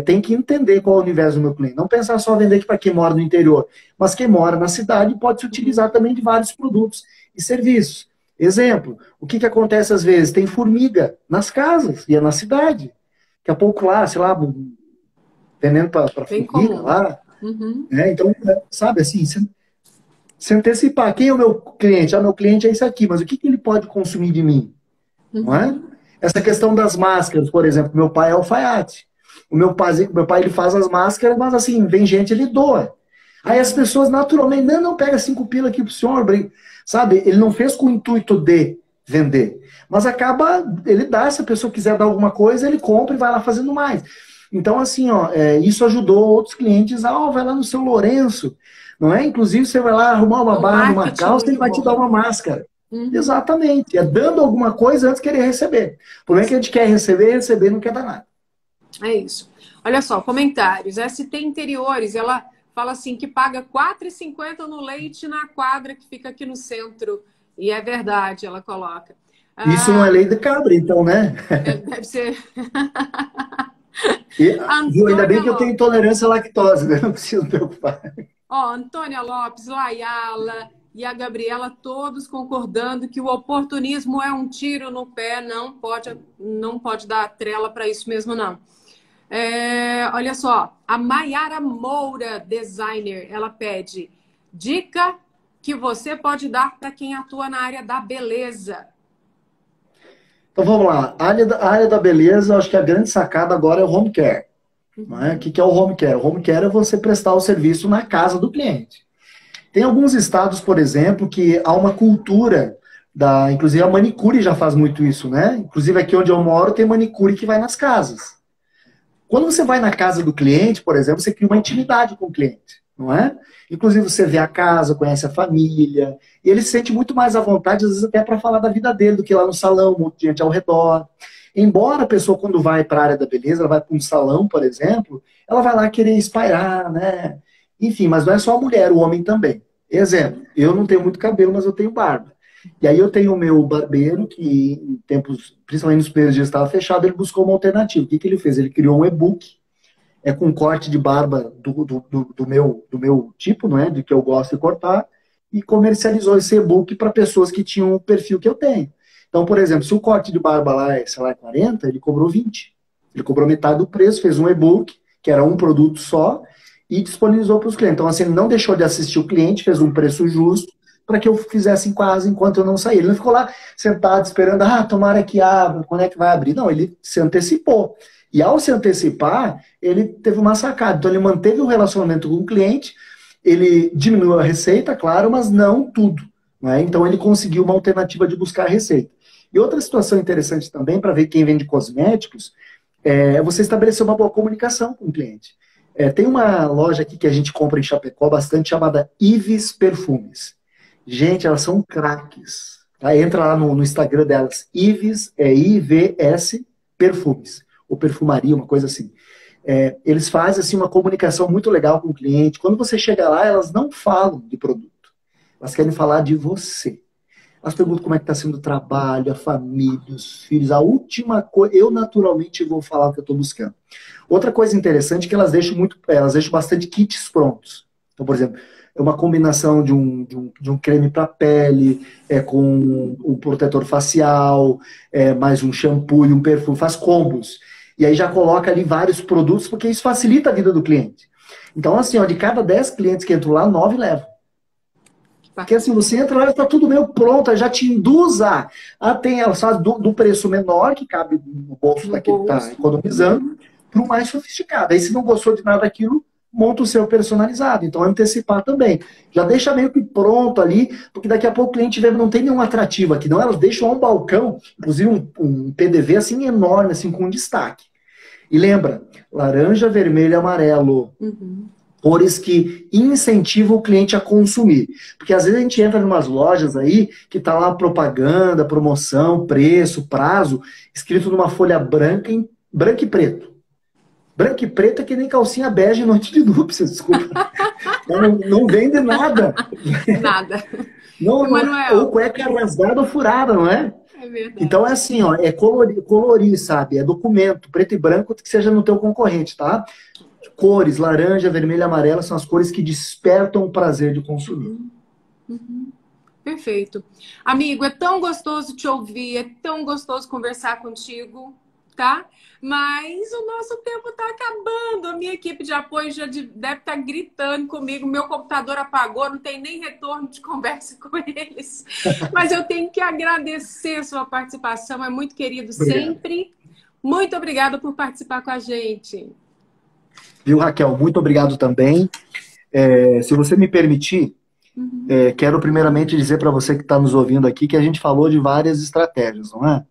tem que entender qual é o universo do meu cliente. Não pensar só vender para quem mora no interior, mas quem mora na cidade pode se utilizar também de vários produtos e serviços. Exemplo, o que acontece às vezes? Tem formiga nas casas e é na cidade. Daqui a pouco lá, sei lá, vendendo para formiga comum. lá. Né? Então, sabe assim, se antecipar. Quem é o meu cliente? Ah, meu cliente é esse aqui, mas o que ele pode consumir de mim? Não é? Essa questão das máscaras, por exemplo, meu pai é alfaiate. O meu pai ele faz as máscaras, mas assim, vem gente, ele doa. Aí as pessoas naturalmente, não pega 5 pila aqui pro senhor, sabe? Ele não fez com o intuito de vender. Mas acaba, ele dá, se a pessoa quiser dar alguma coisa, ele compra e vai lá fazendo mais. Então, assim, ó, isso ajudou outros clientes a, vai lá no seu Lourenço, não é? Inclusive, você vai lá arrumar uma barra numa calça, ele vai te dar uma máscara. Exatamente. É dando alguma coisa antes de querer receber. O problema é que a gente quer receber, não quer dar nada. É isso. Olha só, comentários. ST Interiores, ela fala assim que paga R$ 4,50 no leite na quadra que fica aqui no centro. E é verdade, ela coloca. Isso não é lei de cabra, então, né? Deve ser. Ainda bem que eu tenho intolerância à lactose, né? Não preciso me preocupar. Ó, Antônia Lopes, Layala e a Gabriela, todos concordando que o oportunismo é um tiro no pé, não pode dar trela para isso mesmo, não. Olha só, a Maiara Moura, designer, ela pede dica que você pode dar para quem atua na área da beleza. Então vamos lá, a área da beleza, acho que a grande sacada agora é o home care. Não é? O que é o home care? O home care é você prestar o serviço na casa do cliente. Tem alguns estados, por exemplo, que há uma cultura inclusive a manicure já faz muito isso, né? Inclusive aqui onde eu moro tem manicure que vai nas casas. Quando você vai na casa do cliente, por exemplo, você cria uma intimidade com o cliente, não é? Inclusive você vê a casa, conhece a família, e ele se sente muito mais à vontade, às vezes até para falar da vida dele, do que lá no salão, um monte de gente ao redor. Embora a pessoa, quando vai para a área da beleza, ela vai para um salão, por exemplo, ela vai lá querer espairar, né? Enfim, mas não é só a mulher, o homem também. Exemplo, eu não tenho muito cabelo, mas eu tenho barba. E aí eu tenho o meu barbeiro, que em tempos, principalmente nos primeiros dias estava fechado, ele buscou uma alternativa. O que ele fez? Ele criou um e-book, com corte de barba do meu tipo, não é? Do que eu gosto de cortar, e comercializou esse e-book para pessoas que tinham o perfil que eu tenho. Então, por exemplo, se o corte de barba lá é, sei lá, 40, ele cobrou 20. Ele cobrou metade do preço, fez um e-book, que era um produto só, e disponibilizou para os clientes. Então, assim, ele não deixou de assistir o cliente, fez um preço justo para que eu fizesse em casa enquanto eu não saí. Ele não ficou lá sentado esperando, tomara que abra, quando é que vai abrir? Não, ele se antecipou. E ao se antecipar, ele teve uma sacada. Então, ele manteve o relacionamento com o cliente, ele diminuiu a receita, claro, mas não tudo. Né? Então ele conseguiu uma alternativa de buscar a receita. E outra situação interessante também, para ver quem vende cosméticos, é você estabelecer uma boa comunicação com o cliente. Tem uma loja aqui que a gente compra em Chapecó bastante chamada Ives Perfumes. Gente, elas são craques. Tá? Entra lá no Instagram delas. Ives, I-V-S Perfumes. Ou perfumaria, uma coisa assim. Eles fazem assim, uma comunicação muito legal com o cliente. Quando você chega lá, elas não falam de produto. Elas querem falar de você. Elas perguntam como é que está sendo o trabalho, a família, os filhos. A última coisa, eu naturalmente vou falar o que eu estou buscando. Outra coisa interessante é que elas deixam bastante kits prontos. Então, por exemplo, é uma combinação de um creme para pele, com um protetor facial, mais um shampoo e um perfume, faz combos. E aí já coloca ali vários produtos, porque isso facilita a vida do cliente. Então, assim, ó, de cada 10 clientes que entram lá, 9 levam. Porque assim, você entra lá e está tudo meio pronto, já te induz tem elas fazem do preço menor, que cabe no bolso daquele que está economizando, para o mais sofisticado. Aí se não gostou de nada daquilo, monta o seu personalizado. Então antecipar também. Já deixa meio que pronto ali, porque daqui a pouco o cliente vê, não tem nenhum atrativo aqui, não. Elas deixam um balcão, inclusive um PDV assim enorme, assim, com destaque. E lembra, laranja, vermelho e amarelo. Cores que incentivam o cliente a consumir. Porque às vezes a gente entra em umas lojas aí que tá lá propaganda, promoção, preço, prazo, escrito numa folha branca e preto. Branco e preto é que nem calcinha bege em noite de núpcias, desculpa. Não vende nada. Nada. Ou cueca rasgada ou furada, não é? É verdade. Então é assim, ó, colorir, sabe? É documento, preto e branco, que seja no teu concorrente, tá? Cores, laranja, vermelho e amarelo, são as cores que despertam o prazer de consumir. Perfeito. Amigo, é tão gostoso te ouvir, é tão gostoso conversar contigo, tá? Mas o nosso tempo está acabando. A minha equipe de apoio já deve estar gritando comigo. Meu computador apagou, não tem nem retorno de conversa com eles. Mas eu tenho que agradecer a sua participação, é muito querido sempre. Muito obrigada por participar com a gente. Viu, Raquel? Muito obrigado também. Se você me permitir, quero primeiramente dizer para você que está nos ouvindo aqui que a gente falou de várias estratégias, não é?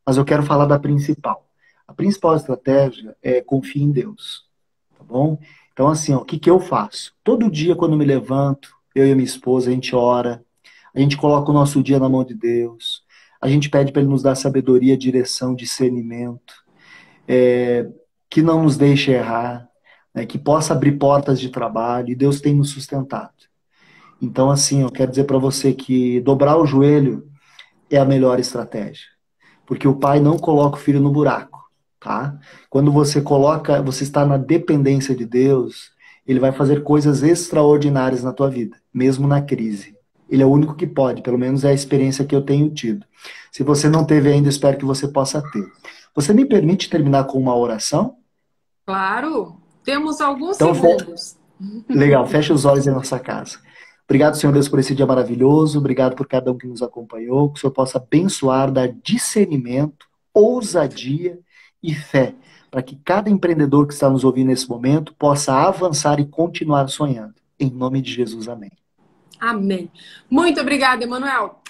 Mas eu quero falar da principal. A principal estratégia é confie em Deus, tá bom? Então, assim, ó, o que eu faço? Todo dia, quando me levanto, eu e a minha esposa, a gente ora, a gente coloca o nosso dia na mão de Deus, a gente pede para Ele nos dar sabedoria, direção, discernimento, que não nos deixe errar, que possa abrir portas de trabalho, e Deus tem nos sustentado. Então, assim, eu quero dizer para você que dobrar o joelho é a melhor estratégia. Porque o pai não coloca o filho no buraco, tá? Quando você está na dependência de Deus, Ele vai fazer coisas extraordinárias na tua vida, mesmo na crise. Ele é o único que pode, pelo menos é a experiência que eu tenho tido. Se você não teve ainda, espero que você possa ter. Você me permite terminar com uma oração? Claro, temos alguns segundos. Legal, fecha os olhos em nossa casa. Obrigado, Senhor Deus, por esse dia maravilhoso. Obrigado por cada um que nos acompanhou. Que o Senhor possa abençoar, dar discernimento, ousadia e fé, para que cada empreendedor que está nos ouvindo nesse momento possa avançar e continuar sonhando. Em nome de Jesus, amém. Amém. Muito obrigada, Emanuel.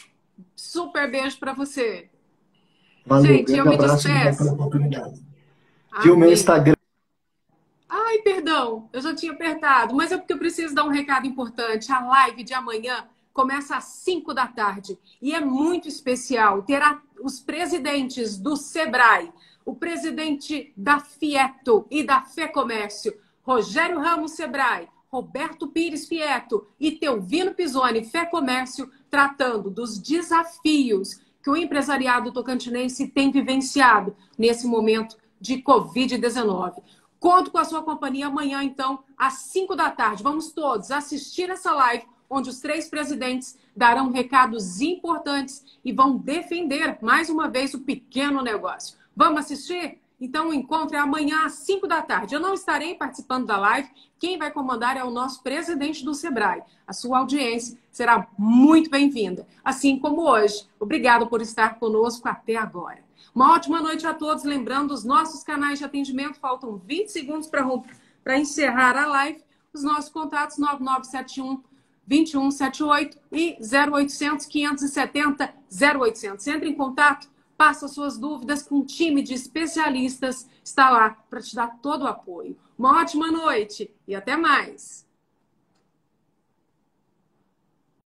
Super beijo para você. Valeu, gente, eu me despeço. E o meu Instagram. Ai, perdão, eu já tinha apertado, mas é porque eu preciso dar um recado importante. A live de amanhã começa às 5 da tarde e é muito especial. Terá os presidentes do Sebrae, o presidente da Fieto e da FEComércio, Rogério Ramos Sebrae, Roberto Pires Fieto e Teovino Pisoni FEComércio, tratando dos desafios que o empresariado tocantinense tem vivenciado nesse momento de Covid-19. Conto com a sua companhia amanhã, então, às 5 da tarde. Vamos todos assistir essa live, onde os 3 presidentes darão recados importantes e vão defender, mais uma vez, o pequeno negócio. Vamos assistir? Então, o encontro é amanhã às 5 da tarde. Eu não estarei participando da live. Quem vai comandar é o nosso presidente do Sebrae. A sua audiência será muito bem-vinda, assim como hoje. Obrigado por estar conosco até agora. Uma ótima noite a todos. Lembrando, os nossos canais de atendimento, faltam 20 segundos para encerrar a live. os nossos contatos 9971 2178 e 0800 570 0800. Entre em contato, passa suas dúvidas com um time de especialistas. Está lá para te dar todo o apoio. Uma ótima noite e até mais!